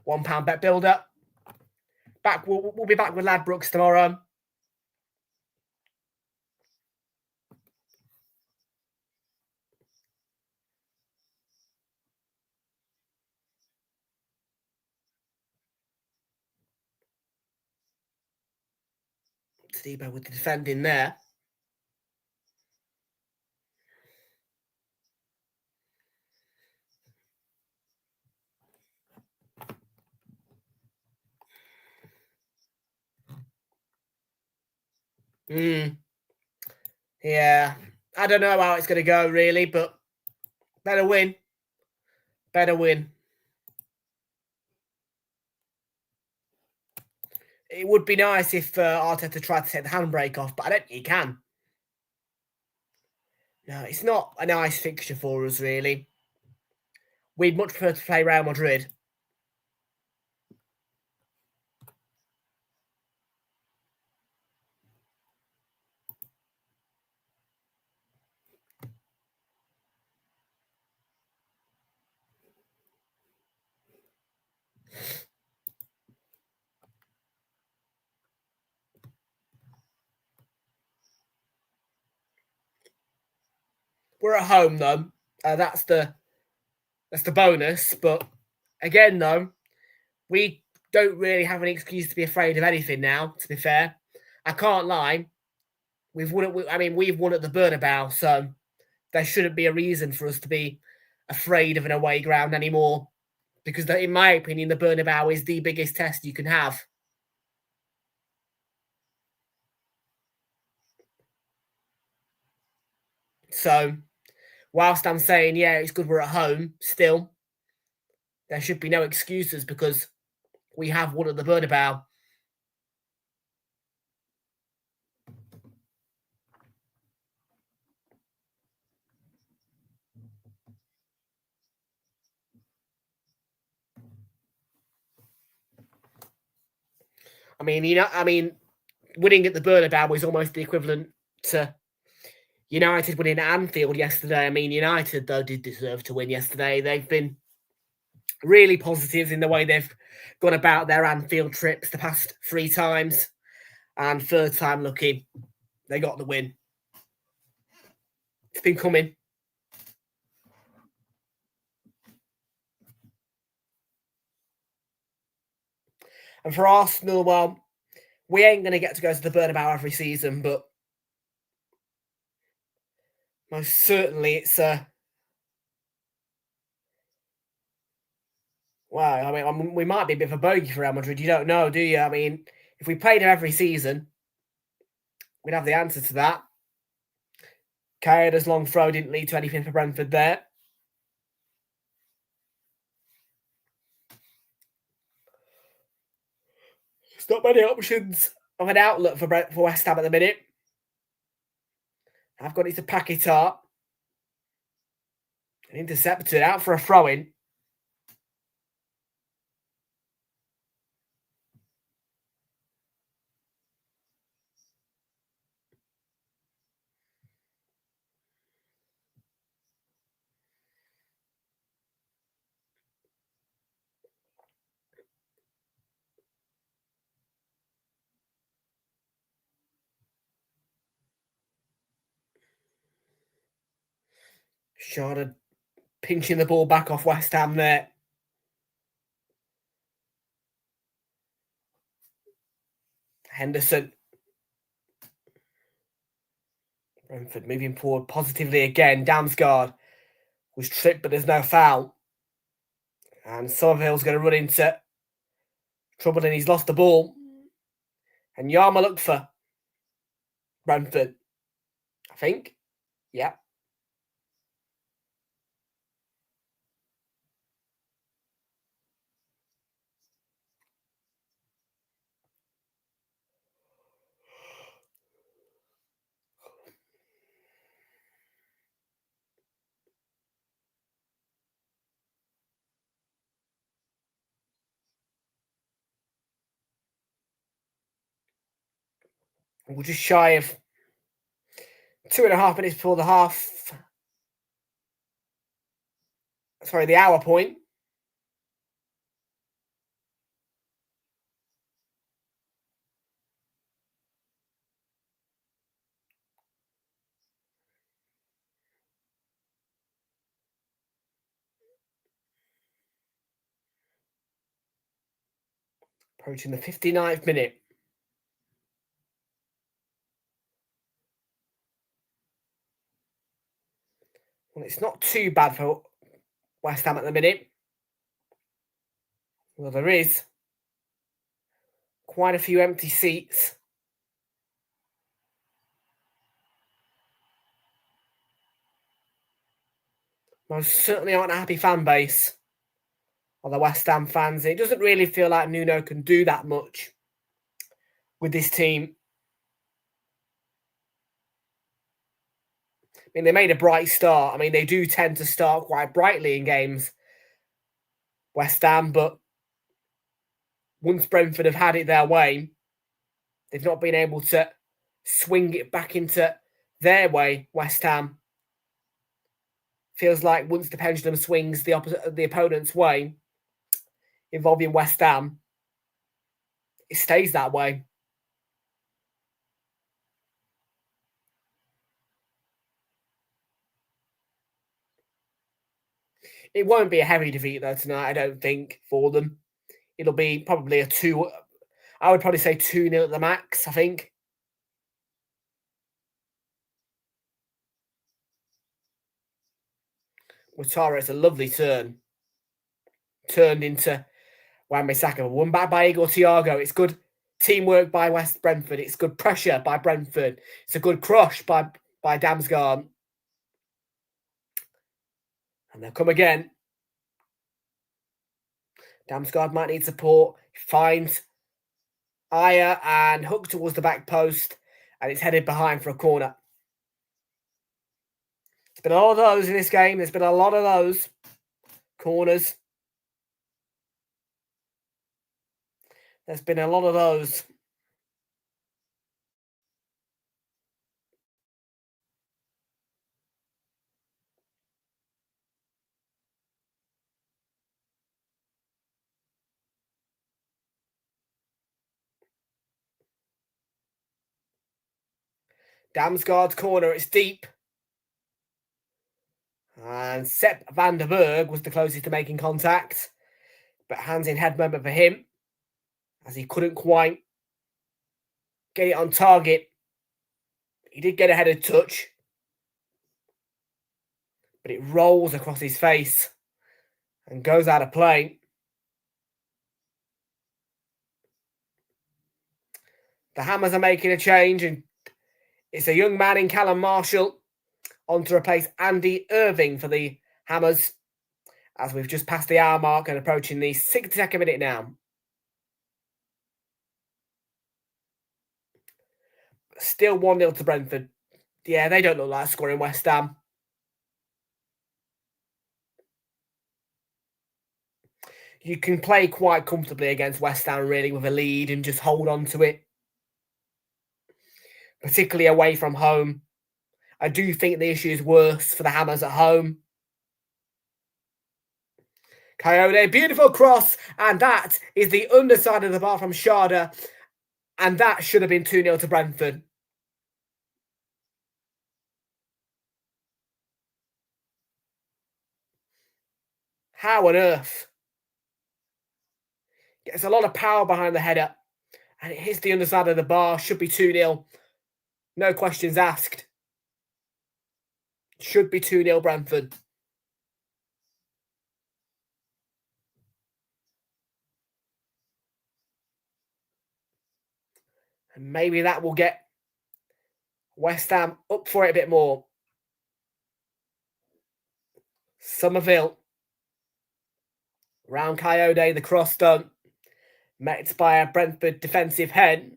£1 bet builder. We'll be back with Ladbrokes tomorrow. Steve with the defending there. Yeah, I don't know how it's going to go, really, but better win. Better win. It would be nice if Arteta tried to take the handbrake off, but I don't think he can. No, it's not a nice fixture for us, really. We'd much prefer to play Real Madrid. We're at home, though. That's the bonus. But again, though, we don't really have an excuse to be afraid of anything now, to be fair. I can't lie. We've won it. We've won at the Bernabeu, so there shouldn't be a reason for us to be afraid of an away ground anymore. Because, in my opinion, the Bernabeu is the biggest test you can have. So, whilst I'm saying, yeah, it's good we're at home, still, there should be no excuses because we have won at the Bernabeu. Winning at the Bernabeu was almost the equivalent to United winning at Anfield yesterday. United, though, did deserve to win yesterday. They've been really positive in the way they've gone about their Anfield trips the past 3 times. And third time lucky, they got the win. It's been coming. And for Arsenal, well, we ain't going to get to go to the Bernabeu every season, but most certainly it's we might be a bit of a bogey for Real Madrid. You don't know, do you? If we played them every season, we'd have the answer to that. Kaeda's long throw didn't lead to anything for Brentford there. There's not many options of an outlet for West Ham at the minute. I've got it to pack it up. Intercepted out for a throw-in. Shard pinching the ball back off West Ham there. Henderson. Brentford moving forward positively again. Damsgaard was tripped, but there's no foul. And Somerville's going to run into trouble and he's lost the ball. And Yarma looked for Brentford, I think. Yeah. We're just shy of 2.5 minutes before the the hour point. Approaching the 59th minute. Well, it's not too bad for West Ham at the minute. Well, there is quite a few empty seats. Most certainly aren't a happy fan base of the West Ham fans. It doesn't really feel like Nuno can do that much with this team. They made a bright start. They do tend to start quite brightly in games, West Ham, but once Brentford have had it their way, they've not been able to swing it back into their way, West Ham. Feels like once the pendulum swings the opponent's way, involving West Ham, it stays that way. It won't be a heavy defeat, though, tonight, I don't think, for them. It'll be probably a 2... I would probably say 2-0 at the max, I think. Ouattara, it's a lovely turn. Turned into Wan-Bissaka. Won back by Igor Thiago. It's good teamwork by West Brentford. It's good pressure by Brentford. It's a good crush by Damsgaard. And they'll come again. Damsgaard might need support. Finds Aya and hooks towards the back post. And it's headed behind for a corner. There's been a lot of those in this game. There's been a lot of those corners. There's been a lot of those. Damsgaard's corner, it's deep. And Sepp van der Berg was the closest to making contact. But hands in head moment for him, as he couldn't quite get it on target. He did get a headed touch, but it rolls across his face and goes out of play. The Hammers are making a change, and it's a young man in Callum Marshall on to replace Andy Irving for the Hammers, as we've just passed the hour mark and approaching the 62nd minute now. Still 1-0 to Brentford. Yeah, they don't look like scoring West Ham. You can play quite comfortably against West Ham, really, with a lead and just hold on to it. Particularly away from home. I do think the issue is worse for the Hammers at home. Coyote, beautiful cross, and that is the underside of the bar from Sharda, and that should have been 2-0 to Brentford. How on earth? Gets a lot of power behind the header, and it hits the underside of the bar. Should be 2-0. No questions asked. Should be 2-0 Brentford. And maybe that will get West Ham up for it a bit more. Somerville. Round Coyote, the cross done. Met by a Brentford defensive head.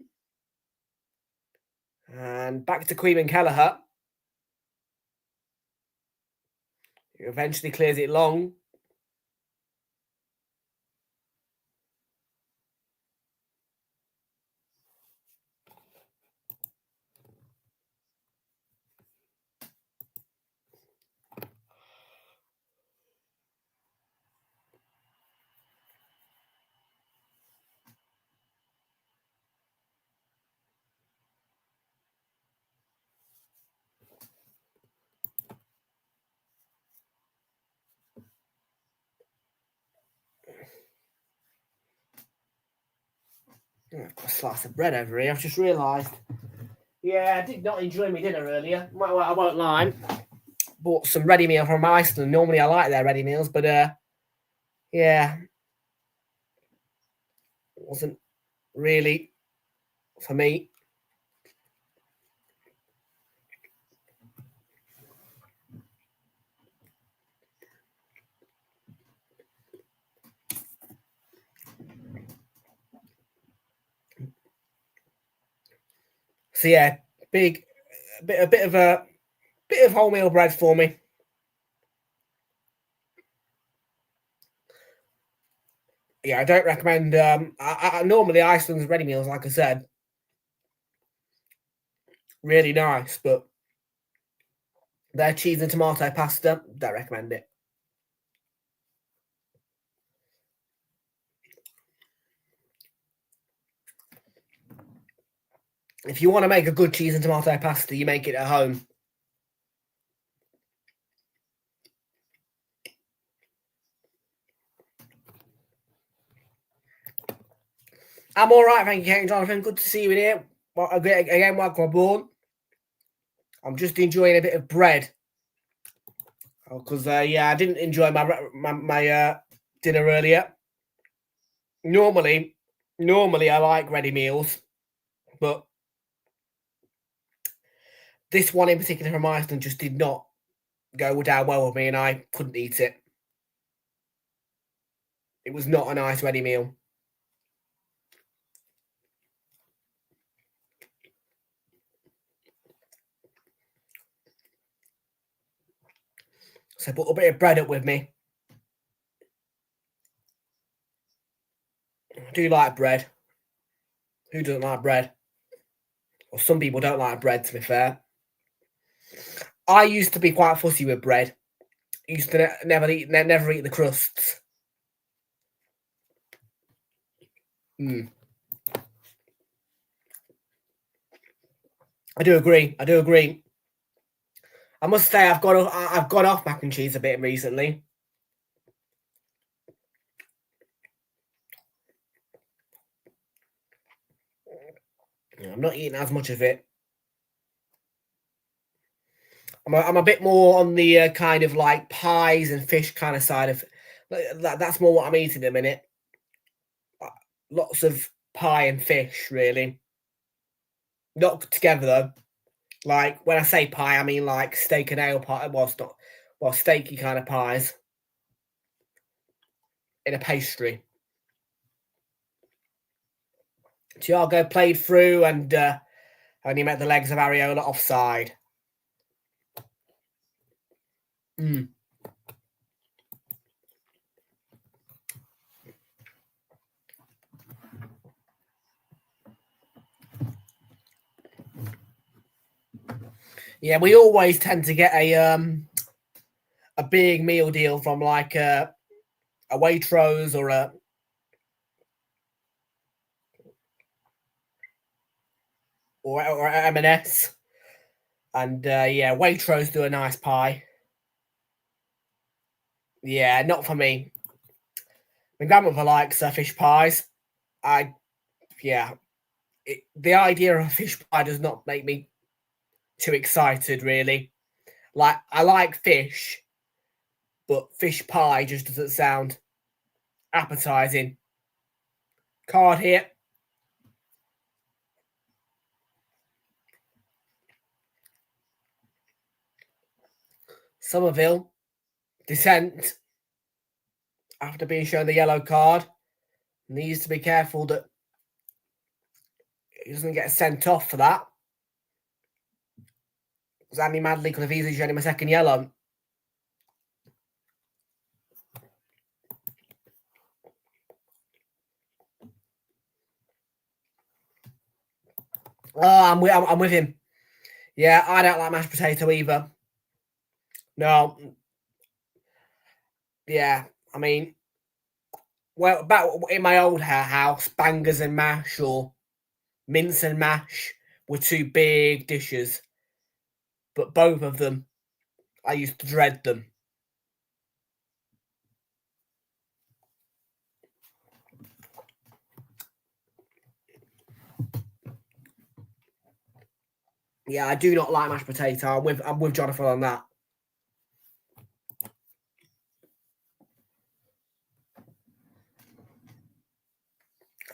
And back to Queeman Kelleher. Who eventually clears it long. I've got a slice of bread over here. I've just realised. Yeah, I did not enjoy my dinner earlier. Well, I won't lie. Bought some ready meal from Iceland. Normally I like their ready meals, but yeah, it wasn't really for me. So yeah, a bit of wholemeal bread for me. Yeah, I don't recommend. I normally Iceland's ready meals, like I said, really nice, but their cheese and tomato pasta, don't recommend it. If you want to make a good cheese and tomato pasta, you make it at home. I'm all right, thank you, Kate and Jonathan. Good to see you in here. Well, again, welcome aboard. I'm just enjoying a bit of bread. Because yeah, I didn't enjoy my dinner earlier. Normally I like ready meals, but this one in particular from Iceland just did not go down well with me, and I couldn't eat it. It was not a nice ready meal. So put a bit of bread up with me. I do like bread. Who doesn't like bread? Well, some people don't like bread, to be fair. I used to be quite fussy with bread. I used to never eat the crusts. I do agree. I must say I've gone off mac and cheese a bit recently. I'm not eating as much of it. I'm a bit more on the kind of like pies and fish kind of side of that's more what I'm eating in a minute. Lots of pie and fish, really. Not together though. Like when I say pie, I mean like steak and ale pie. Well, steaky kind of pies in a pastry. Thiago played through and only met the legs of Areola offside. Yeah, we always tend to get a big meal deal from like a Waitrose or a M&S, and yeah, Waitrose do a nice pie. Yeah, not for me. My grandmother likes fish pies. The idea of a fish pie does not make me too excited, really. Like, I like fish, but fish pie just doesn't sound appetizing. Card here. Somerville, dissent. After being shown the yellow card, needs to be careful that he doesn't get sent off for that. Because Andy Madley could have easily shown him a second yellow. Oh, I'm with him. Yeah, I don't like mashed potato either. No. Yeah, I mean, well, back in my old house, bangers and mash or mince and mash were two big dishes. But both of them, I used to dread them. Yeah, I do not like mashed potato. I'm with Jonathan on that.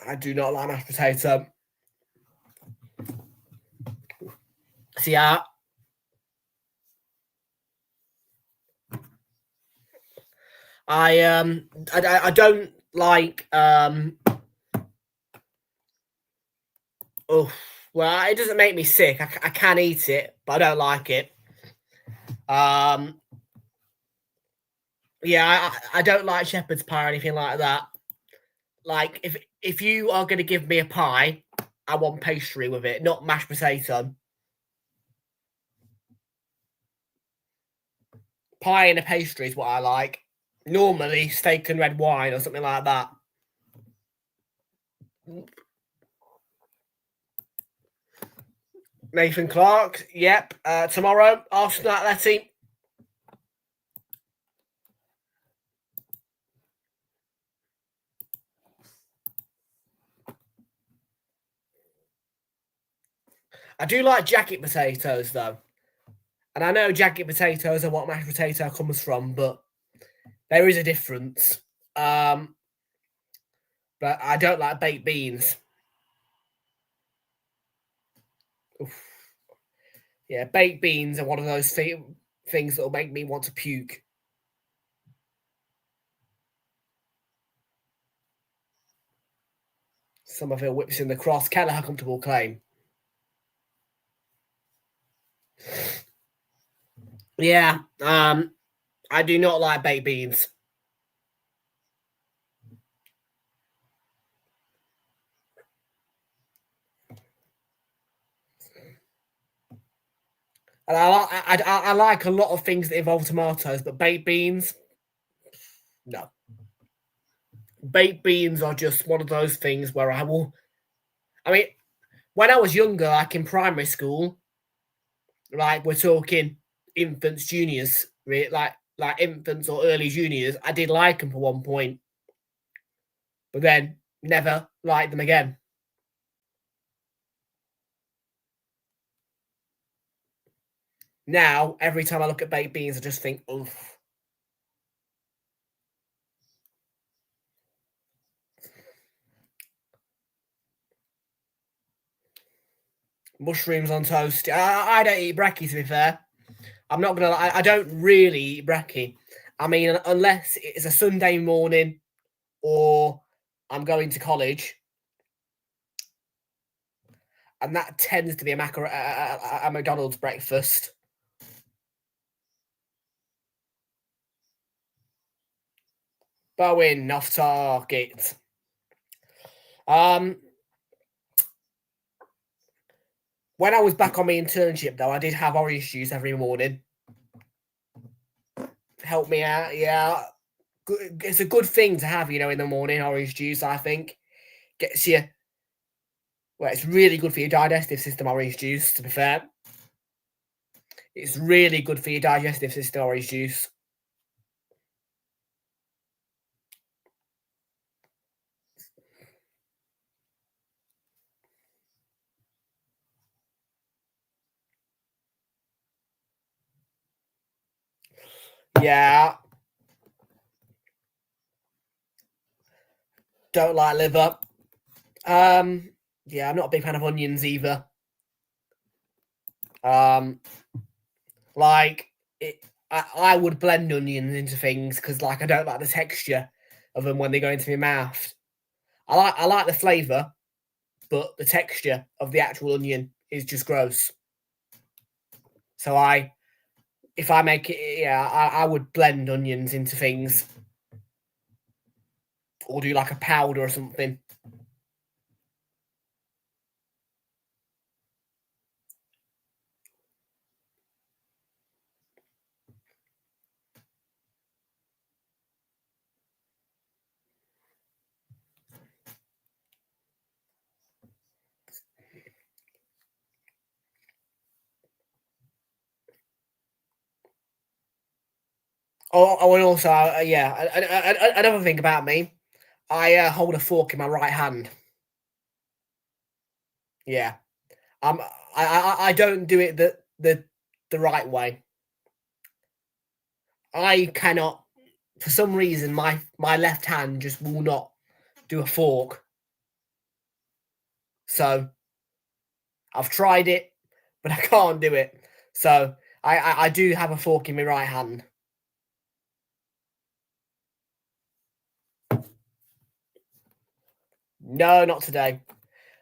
I do not like mashed potato. See, I don't like oh well, it doesn't make me sick. I can eat it, but I don't like it. Yeah, I don't like shepherd's pie or anything like that. Like if you are going to give me a pie, I want pastry with it, not mashed potato. Pie and a pastry is what I like. Normally steak and red wine or something like that. Nathan Clark, yep. Tomorrow, Arsenal Atleti. I do like jacket potatoes though. And I know jagged potatoes are what mashed potato comes from, but there is a difference. But I don't like baked beans. Oof. Yeah, baked beans are one of those things that will make me want to puke. Somerville whips in the cross. Kelleher comfortable claim. Yeah, I do not like baked beans. And I like a lot of things that involve tomatoes, but baked beans, no. Baked beans are just one of those things where I mean, when I was younger, like in primary school, like we're talking infants, juniors, like infants or early juniors, I did like them for one point, but then never liked them again. Now, every time I look at baked beans, I just think, oof. Mushrooms on toast. I don't eat brekkie, to be fair. I'm not going to lie. I don't really eat brekkie. I mean, unless it's a Sunday morning or I'm going to college. And that tends to be a McDonald's breakfast. Bowen, off target. When I was back on my internship, though, I did have orange juice every morning. Help me out, yeah. It's a good thing to have, in the morning, orange juice, I think. Gets you... Well, it's really good for your digestive system, orange juice, to be fair. It's really good for your digestive system, orange juice. Yeah. Don't like liver. Yeah, I'm not a big fan of onions either. I would blend onions into things because, I don't like the texture of them when they go into my mouth. I like the flavour, but the texture of the actual onion is just gross. So if I make it, I would blend onions into things, or do like a powder or something. Oh, and also, another thing about me, I hold a fork in my right hand. Yeah, I don't do it the right way. I cannot, for some reason, my left hand just will not do a fork. So I've tried it, but I can't do it. So I do have a fork in my right hand. No, not today.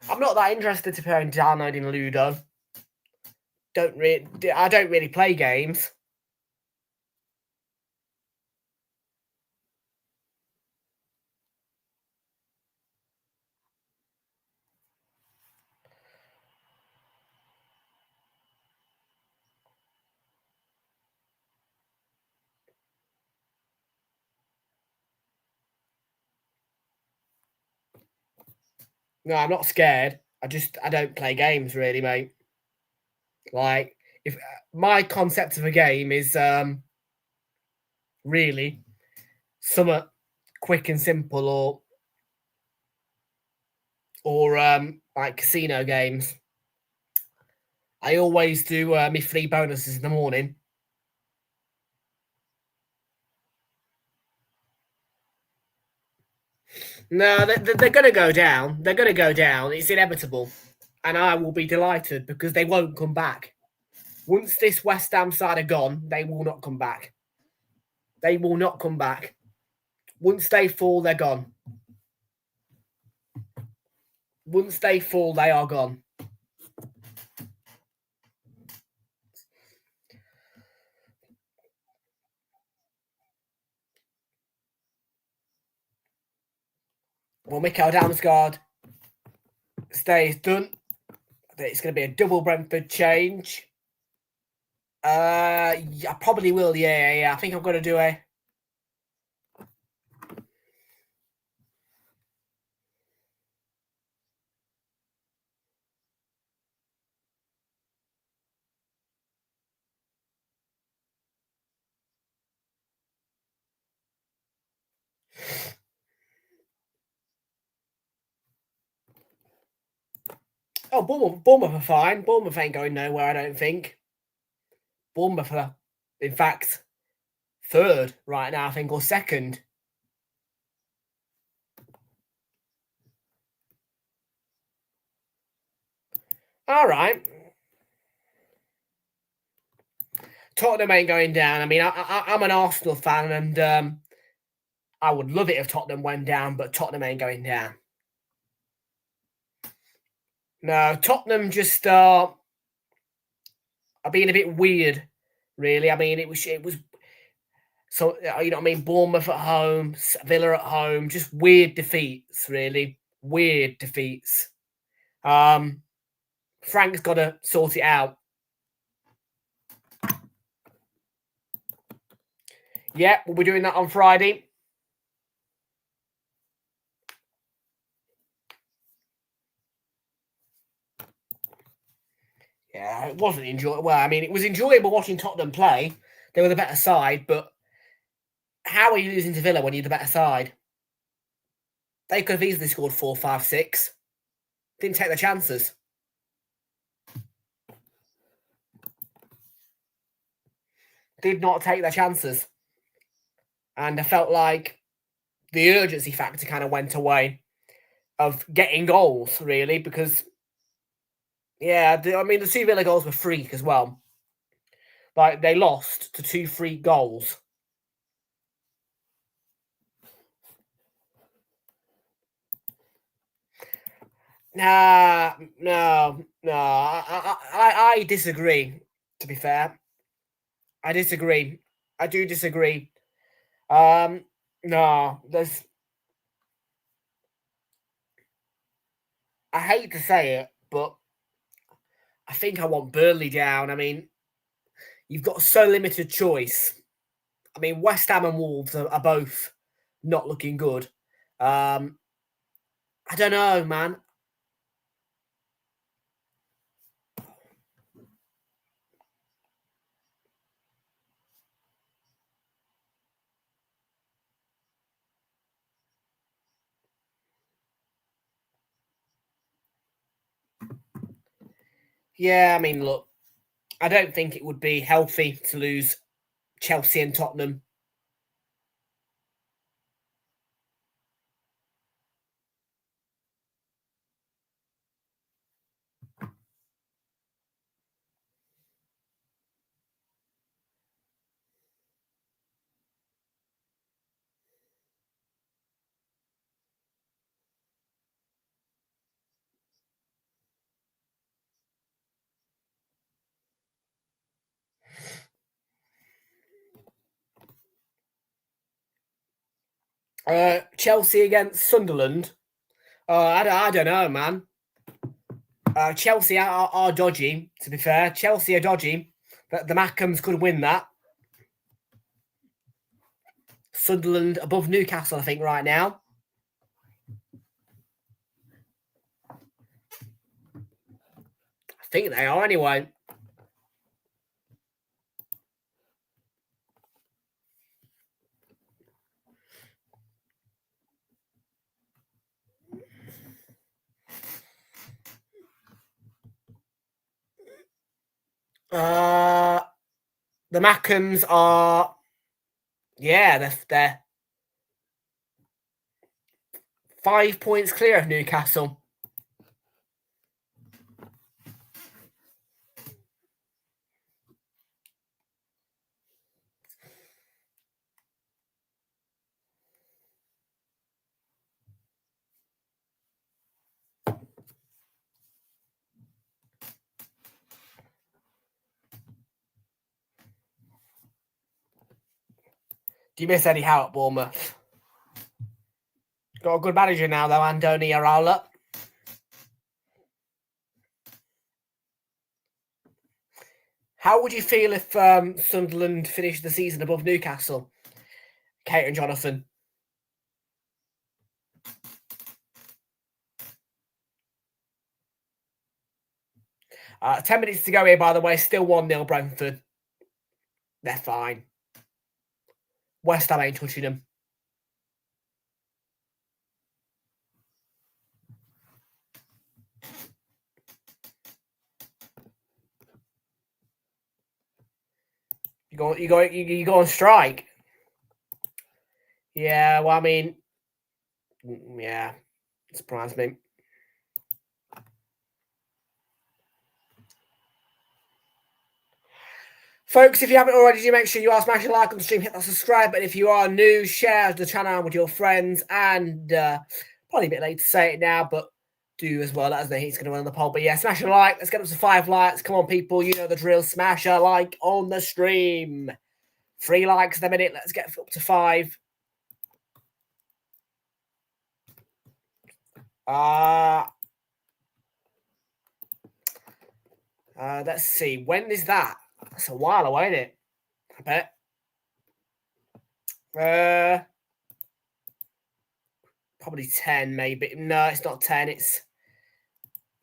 I'm not that interested to be downloading Ludo. I don't really play games. No, I'm not scared. I don't play games really, mate. Like, if my concept of a game is really somewhat quick and simple, or like casino games. I always do my free bonuses in the morning. No, they're going to go down. They're going to go down. It's inevitable. And I will be delighted because they won't come back. Once this West Ham side are gone, they will not come back. They will not come back. Once they fall, they're gone. Once they fall, they are gone. Well, Mikel Damsgaard stays done. It's going to be a double Brentford change. I probably will. Yeah. I think I'm going to do a. Oh, Bournemouth are fine. Bournemouth ain't going nowhere, I don't think. Bournemouth are, in fact, third right now, I think, or second. All right. Tottenham ain't going down. I mean, I'm an Arsenal fan, and I would love it if Tottenham went down, but Tottenham ain't going down. No, Tottenham just are being a bit weird, really. I mean, it was so, you know what I mean? Bournemouth at home, Villa at home, just weird defeats, really. Weird defeats. Frank's got to sort it out. Yeah, we'll be doing that on Friday. Yeah, it wasn't enjoyable. Well, I mean, it was enjoyable watching Tottenham play. They were the better side, but how are you losing to Villa when you're the better side? They could have easily scored 4, 5, 6. Didn't take the chances. Did not take their chances. And I felt like the urgency factor kind of went away of getting goals, really, because, yeah, I mean, the 2 Villa goals were freak as well. Like, they lost to 2 free goals. No. I disagree, to be fair. I disagree. I do disagree. No, there's... I hate to say it, but I think I want Burnley down. I mean, you've got so limited choice. I mean, West Ham and Wolves are both not looking good. I don't know, man. Yeah, I mean, look, I don't think it would be healthy to lose Chelsea and Tottenham. Chelsea against Sunderland. I don't know, man. Chelsea are dodgy, to be fair. Chelsea are dodgy. But the Mackhams could win that. Sunderland above Newcastle, I think, right now. I think they are, anyway. The Mackhams are, they're 5 points clear of Newcastle. Do you miss Eddie Howe at Bournemouth? Got a good manager now, though, Andoni Iraola. How would you feel if Sunderland finished the season above Newcastle? Kate and Jonathan. 10 minutes to go here, by the way. Still 1-0 Brentford. They're fine. West Ham ain't touching them. You go on strike. Yeah, well, I mean, yeah, surprised me. Folks, if you haven't already, do make sure you are smashing like on the stream, hit that subscribe button. If you are new, share the channel with your friends, and probably a bit late to say it now, but do as well. Let us know who's going to win on the poll. But yeah, smash a like. Let's get up to 5 likes. Come on, people. You know the drill. Smash a like on the stream. 3 likes in a minute. Let's get up to 5. Let's see. When is that? That's a while away, isn't it? I bet. Probably 10, maybe. No, it's not 10. It's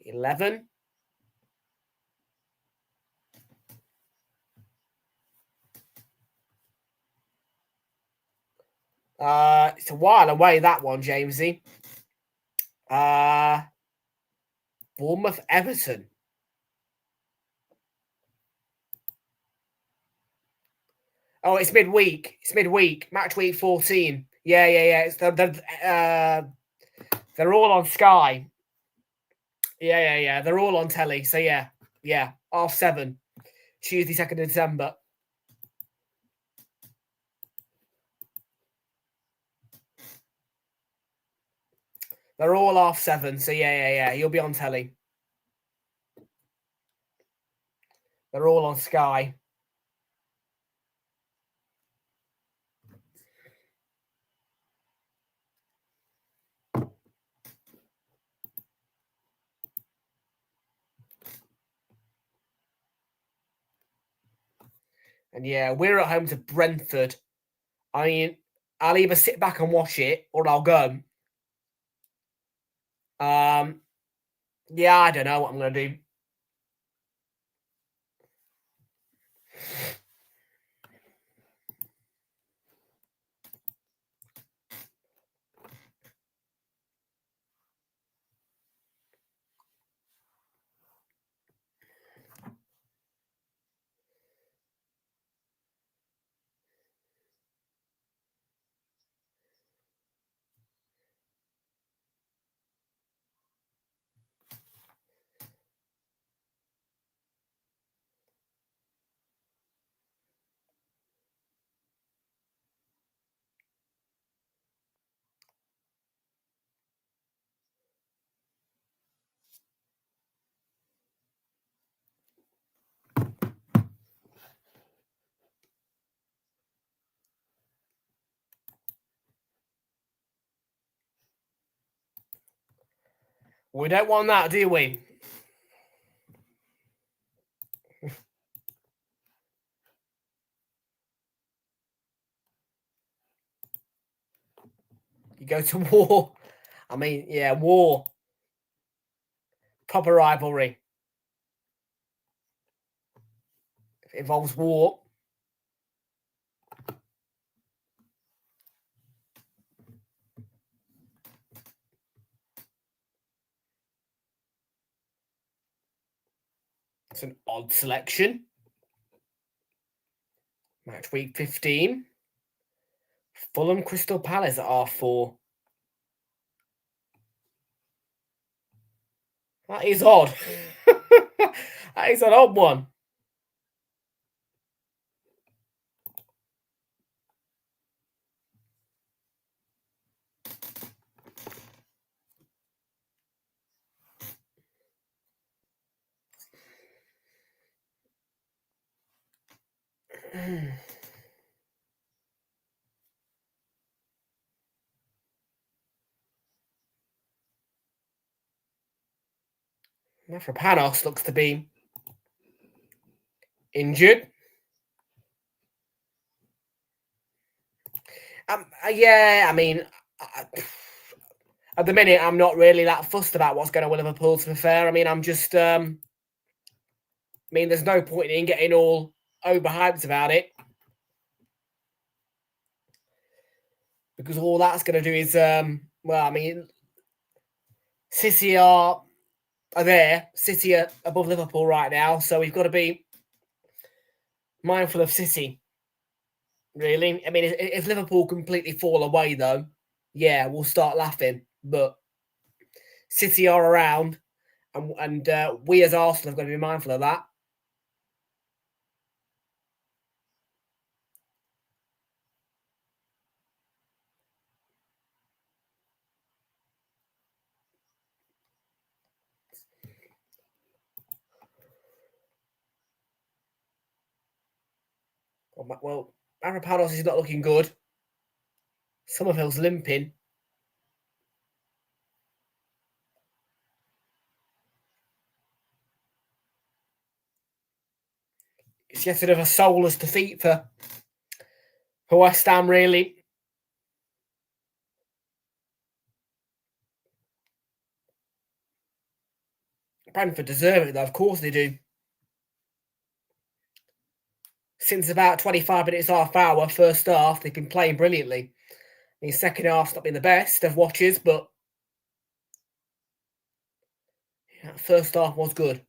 11. It's a while away, that one, Jamesy. Bournemouth Everton. Oh, it's midweek. It's midweek. Match week 14. Yeah. It's they're all on Sky. Yeah. They're all on telly. So yeah. 7:30. Tuesday, 2nd of December. They're all 7:30. So yeah. You'll be on telly. They're all on Sky. And yeah, we're at home to Brentford. I mean, I'll either sit back and watch it or I'll go. Yeah, I don't know what I'm going to do. We don't want that, do we? You go to war. I mean, yeah, war. Proper rivalry. If it involves war. It's an odd selection. Match week 15. Fulham Crystal Palace at R4. That is odd. That is an odd one. Mavropanos looks to be injured. Yeah, I mean, at the minute, I'm not really that fussed about what's going on with Liverpool, to be fair. I mean, I'm just... I mean, there's no point in getting all overhyped about it. Because all that's going to do is... well, I mean, City are there. City are above Liverpool right now, so we've got to be mindful of City, really. I mean, if Liverpool completely fall away, though, yeah, we'll start laughing. But City are around, and we as Arsenal have got to be mindful of that. Well, Mavropanos is not looking good. Summerville's limping. It's yet another soulless defeat for West Ham, really. Brentford deserve it, though. Of course they do. Since about 25 minutes, half hour, first half, they've been playing brilliantly. I mean, second half's not been the best of watches, but yeah, first half was good.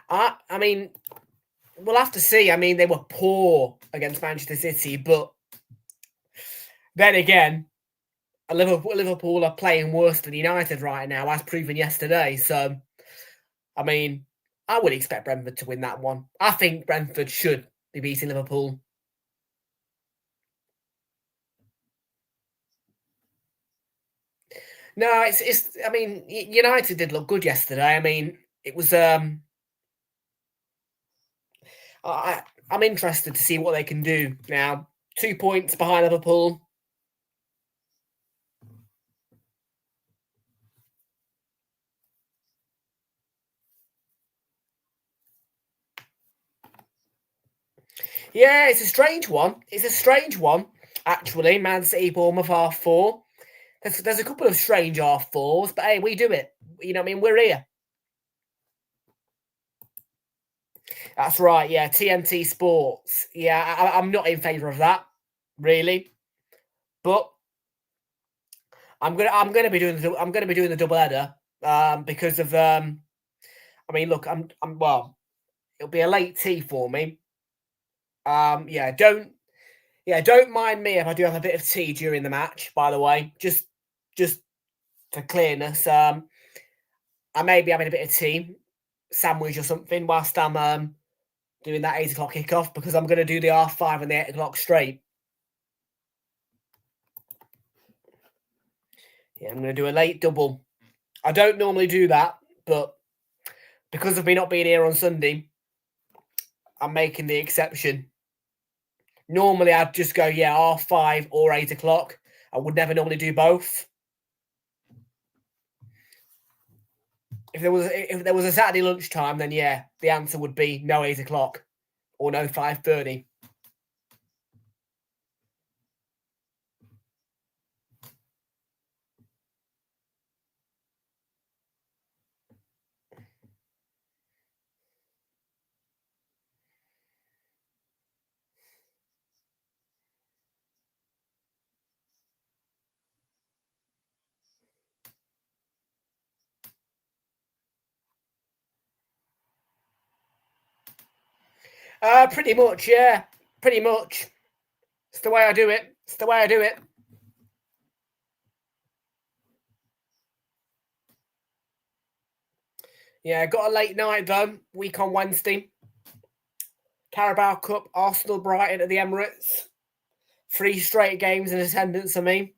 I mean, we'll have to see. I mean, they were poor against Manchester City, but then again, Liverpool are playing worse than United right now, as proven yesterday. So, I mean, I would expect Brentford to win that one. I think Brentford should be beating Liverpool. No, it's. I mean, United did look good yesterday. I mean, it was. I'm interested to see what they can do now. 2 points behind Liverpool. Yeah, it's a strange one. It's a strange one, actually. Man City, Bournemouth, R4. There's a couple of strange R4s, but hey, we do it. You know what I mean? We're here. That's right, yeah. TNT Sports. Yeah, I'm not in favour of that, really. But I'm gonna be doing the double header because of I mean, look, I'm well, it'll be a late tea for me. Don't mind me if I do have a bit of tea during the match, by the way. Just for clearness. I may be having a bit of tea, sandwich or something whilst I'm doing that 8 o'clock kickoff because I'm gonna do the R5 and the 8 o'clock straight. Yeah, I'm gonna do a late double. I don't normally do that, but because of me not being here on Sunday, I'm making the exception. Normally, I'd just go, yeah, R5 or 8 o'clock. I would never normally do both. If there was a Saturday lunchtime, then yeah, the answer would be no 8 o'clock or no 5:30. Pretty much, yeah. Pretty much. It's the way I do it. It's the way I do it. Yeah, got a late night though. Week on Wednesday. Carabao Cup, Arsenal Brighton at the Emirates. 3 straight games in attendance for me.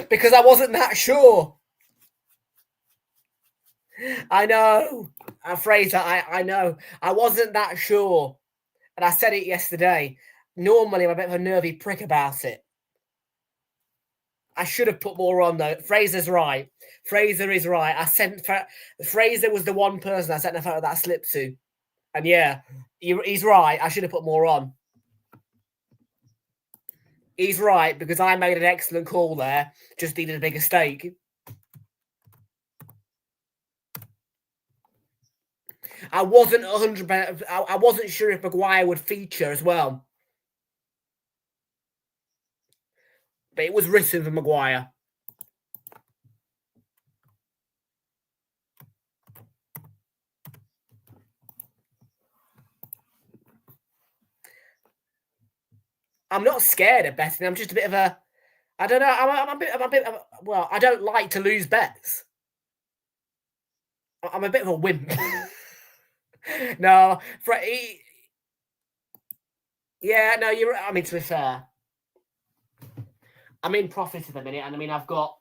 Because I wasn't that sure. I know. Fraser, I know. I wasn't that sure. And I said it yesterday. Normally, I'm a bit of a nervy prick about it. I should have put more on, though. Fraser's right. Fraser is right. Fraser was the one person I sent a photo that slip to. And yeah, he's right. I should have put more on. He's right, because I made an excellent call there. Just needed a bigger stake. I wasn't 100%. I wasn't sure if Maguire would feature as well. But it was written for Maguire. I'm not scared of betting. I'm just a bit of a... I don't know. I'm a bit of... Well, I don't like to lose bets. I'm a bit of a wimp. No. Yeah, no, you're... I mean, to be fair, I'm in profit at the minute. And I mean, I've got...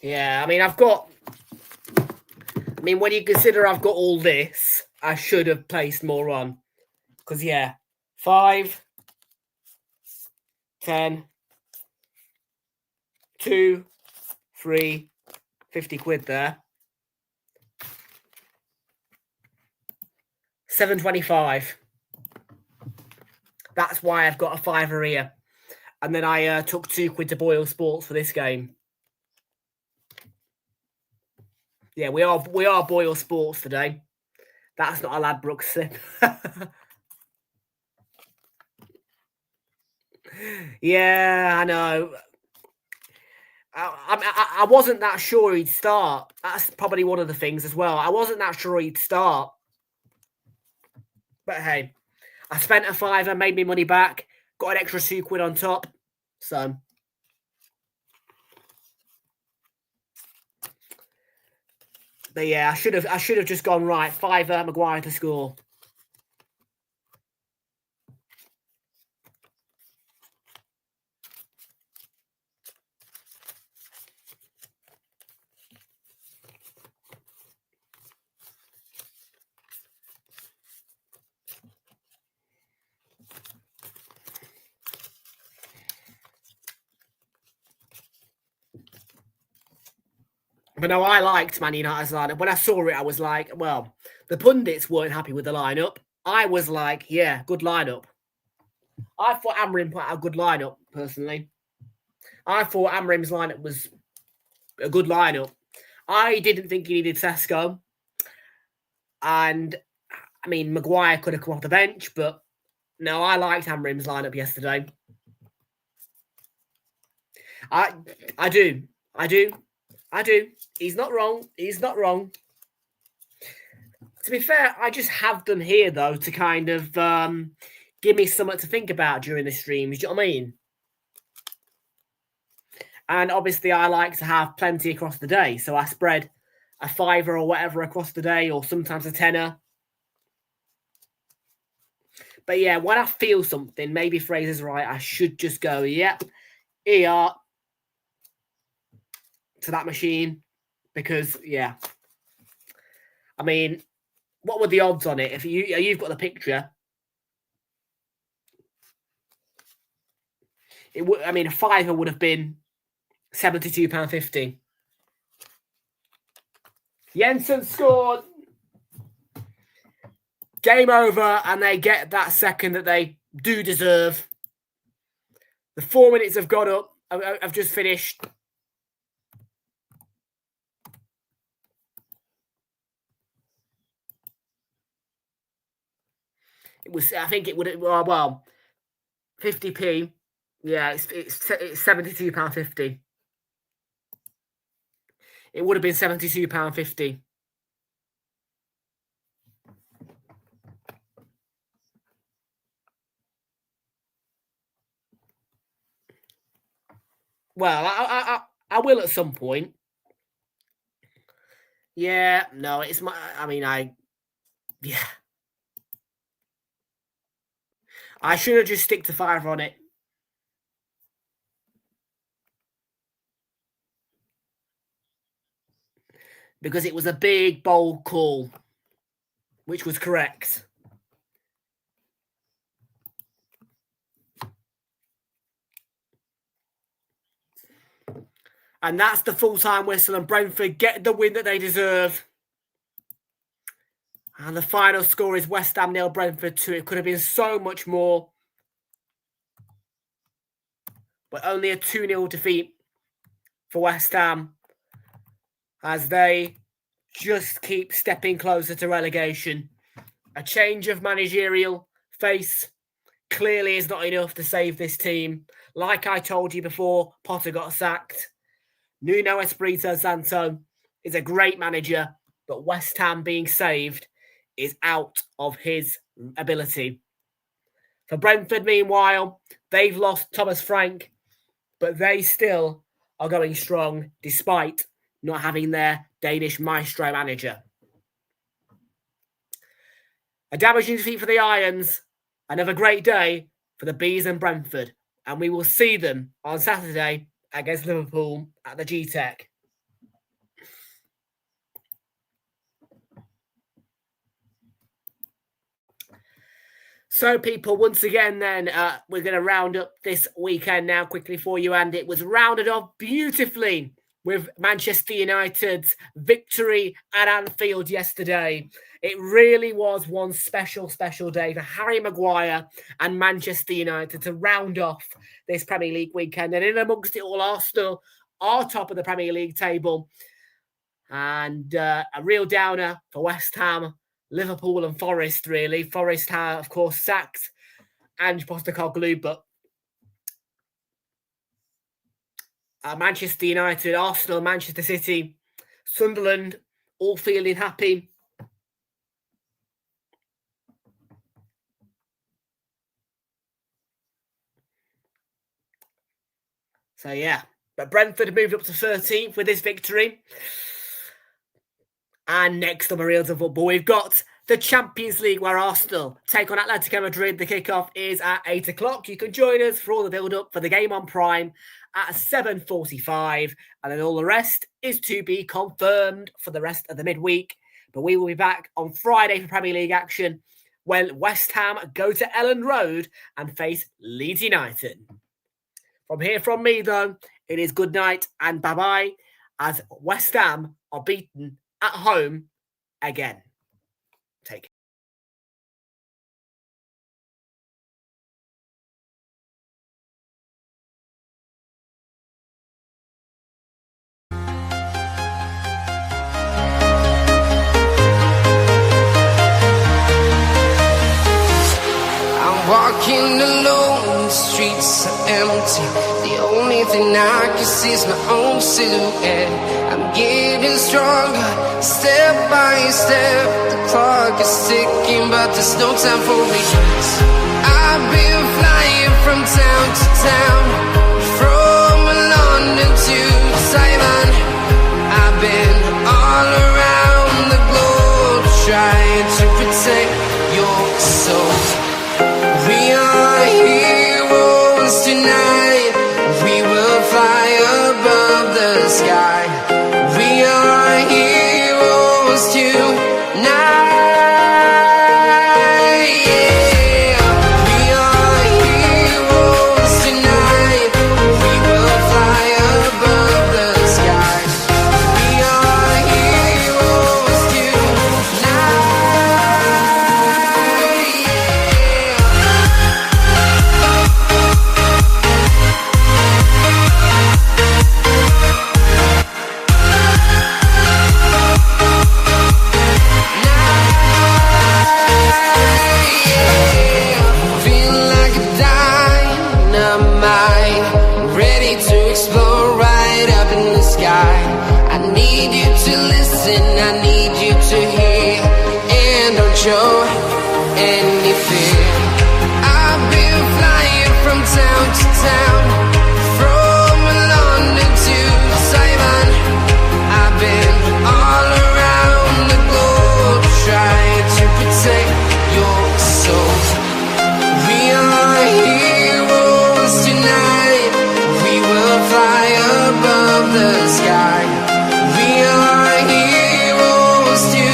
Yeah, I mean, I've got... I mean, when you consider I've got all this, I should have placed more on. Because, yeah, 5, 10, 2, 3, 50 quid there. 7.25. That's why I've got a £5 here. And then I took 2 quid to Boyle Sports for this game. Yeah, we are Boyle Sports today. That's not a Ladbroke slip. Yeah, I know. I wasn't that sure he'd start. That's probably one of the things as well. I wasn't that sure he'd start. But hey, I spent a £5, made me money back, got an extra 2 quid on top. So... But yeah, I should have just gone right. £5 Maguire to score. But no, I liked Man United's lineup. When I saw it, I was like, well, the pundits weren't happy with the lineup. I was like, yeah, good lineup. I thought Amorim put out a good lineup, personally. I thought Amorim's lineup was a good lineup. I didn't think he needed Sesko. And, I mean, Maguire could have come off the bench, but no, I liked Amorim's lineup yesterday. I do. He's not wrong. He's not wrong. To be fair, I just have them here, though, to kind of give me something to think about during the streams. Do you know what I mean? And obviously, I like to have plenty across the day. So I spread a £5 or whatever across the day, or sometimes a £10. But yeah, when I feel something, maybe Fraser's right, I should just go, yep, here to that machine. Because, yeah. I mean, what were the odds on it? If you've got the picture. It would. I mean, a £5 would have been £72.50. Jensen scored. Game over, and they get that second that they do deserve. The 4 minutes have gone up. I've just finished. It was, I think it would, well, 50p. Yeah, it's £72.50. It would have been £72.50. Well, I will at some point. Yeah, no, it's my, yeah. I should have just stick to £5 on it. Because it was a big, bold call, which was correct. And that's the full-time whistle, and Brentford get the win that they deserve. And the final score is West Ham 0, Brentford 2. It could have been so much more. But only a 2-0 defeat for West Ham, as they just keep stepping closer to relegation. A change of managerial face clearly is not enough to save this team. Like I told you before, Potter got sacked. Nuno Espirito Santo is a great manager, but West Ham being saved is out of his ability. For Brentford, meanwhile, they've lost Thomas Frank, but they still are going strong despite not having their Danish maestro manager. A damaging defeat for the Irons. Another great day for the Bees and Brentford. And we will see them on Saturday against Liverpool at the G-Tech. So, people, once again, then, we're going to round up this weekend now quickly for you. And it was rounded off beautifully with Manchester United's victory at Anfield yesterday. It really was one special, special day for Harry Maguire and Manchester United to round off this Premier League weekend. And in amongst it all, Arsenal are top of the Premier League table. And a real downer for West Ham, Liverpool and Forest, really. Forest have, of course, sacked Ange Postecoglou, but Manchester United, Arsenal, Manchester City, Sunderland, all feeling happy. So, yeah. But Brentford moved up to 13th with this victory. And next on the Realltom Football, we've got the Champions League, where Arsenal take on Atletico Madrid. The kickoff is at 8 o'clock. You can join us for all the build-up for the game on Prime at 7:45. And then all the rest is to be confirmed for the rest of the midweek. But we will be back on Friday for Premier League action when West Ham go to Elland Road and face Leeds United. From here, from me, though, it is good night and bye-bye, as West Ham are beaten at home again. Take care. I'm walking alone, the streets are empty. The only thing I can see is my own silhouette. I'm getting stronger, step by step. The clock is ticking, but there's no time for regrets. I've been flying from town to town, from London to Taiwan. I've been all around the globe, trying to protect your soul. We are heroes tonight. We will fly above the sky. We are heroes tonight. Yeah. We are heroes tonight. We will fly above the sky. show any fear. I've been flying from town to town, from London to Taiwan. I've been all around the globe trying to protect your soul. We are heroes tonight. We will fly above the sky. We are heroes tonight.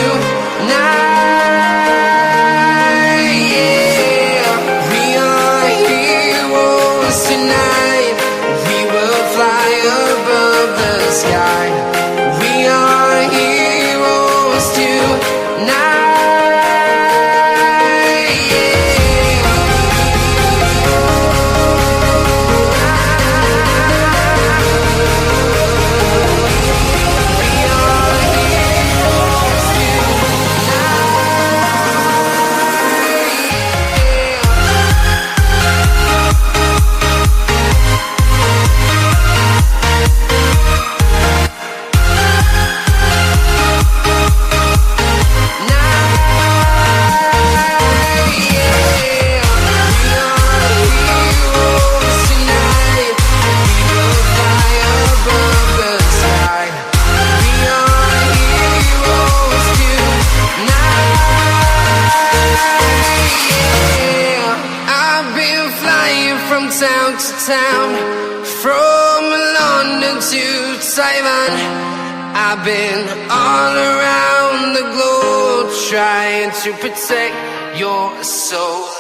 Yeah. We are heroes tonight. We will fly above the sky. We are heroes tonight. Town to town, from London to Taiwan. I've been all around the globe trying to protect your soul.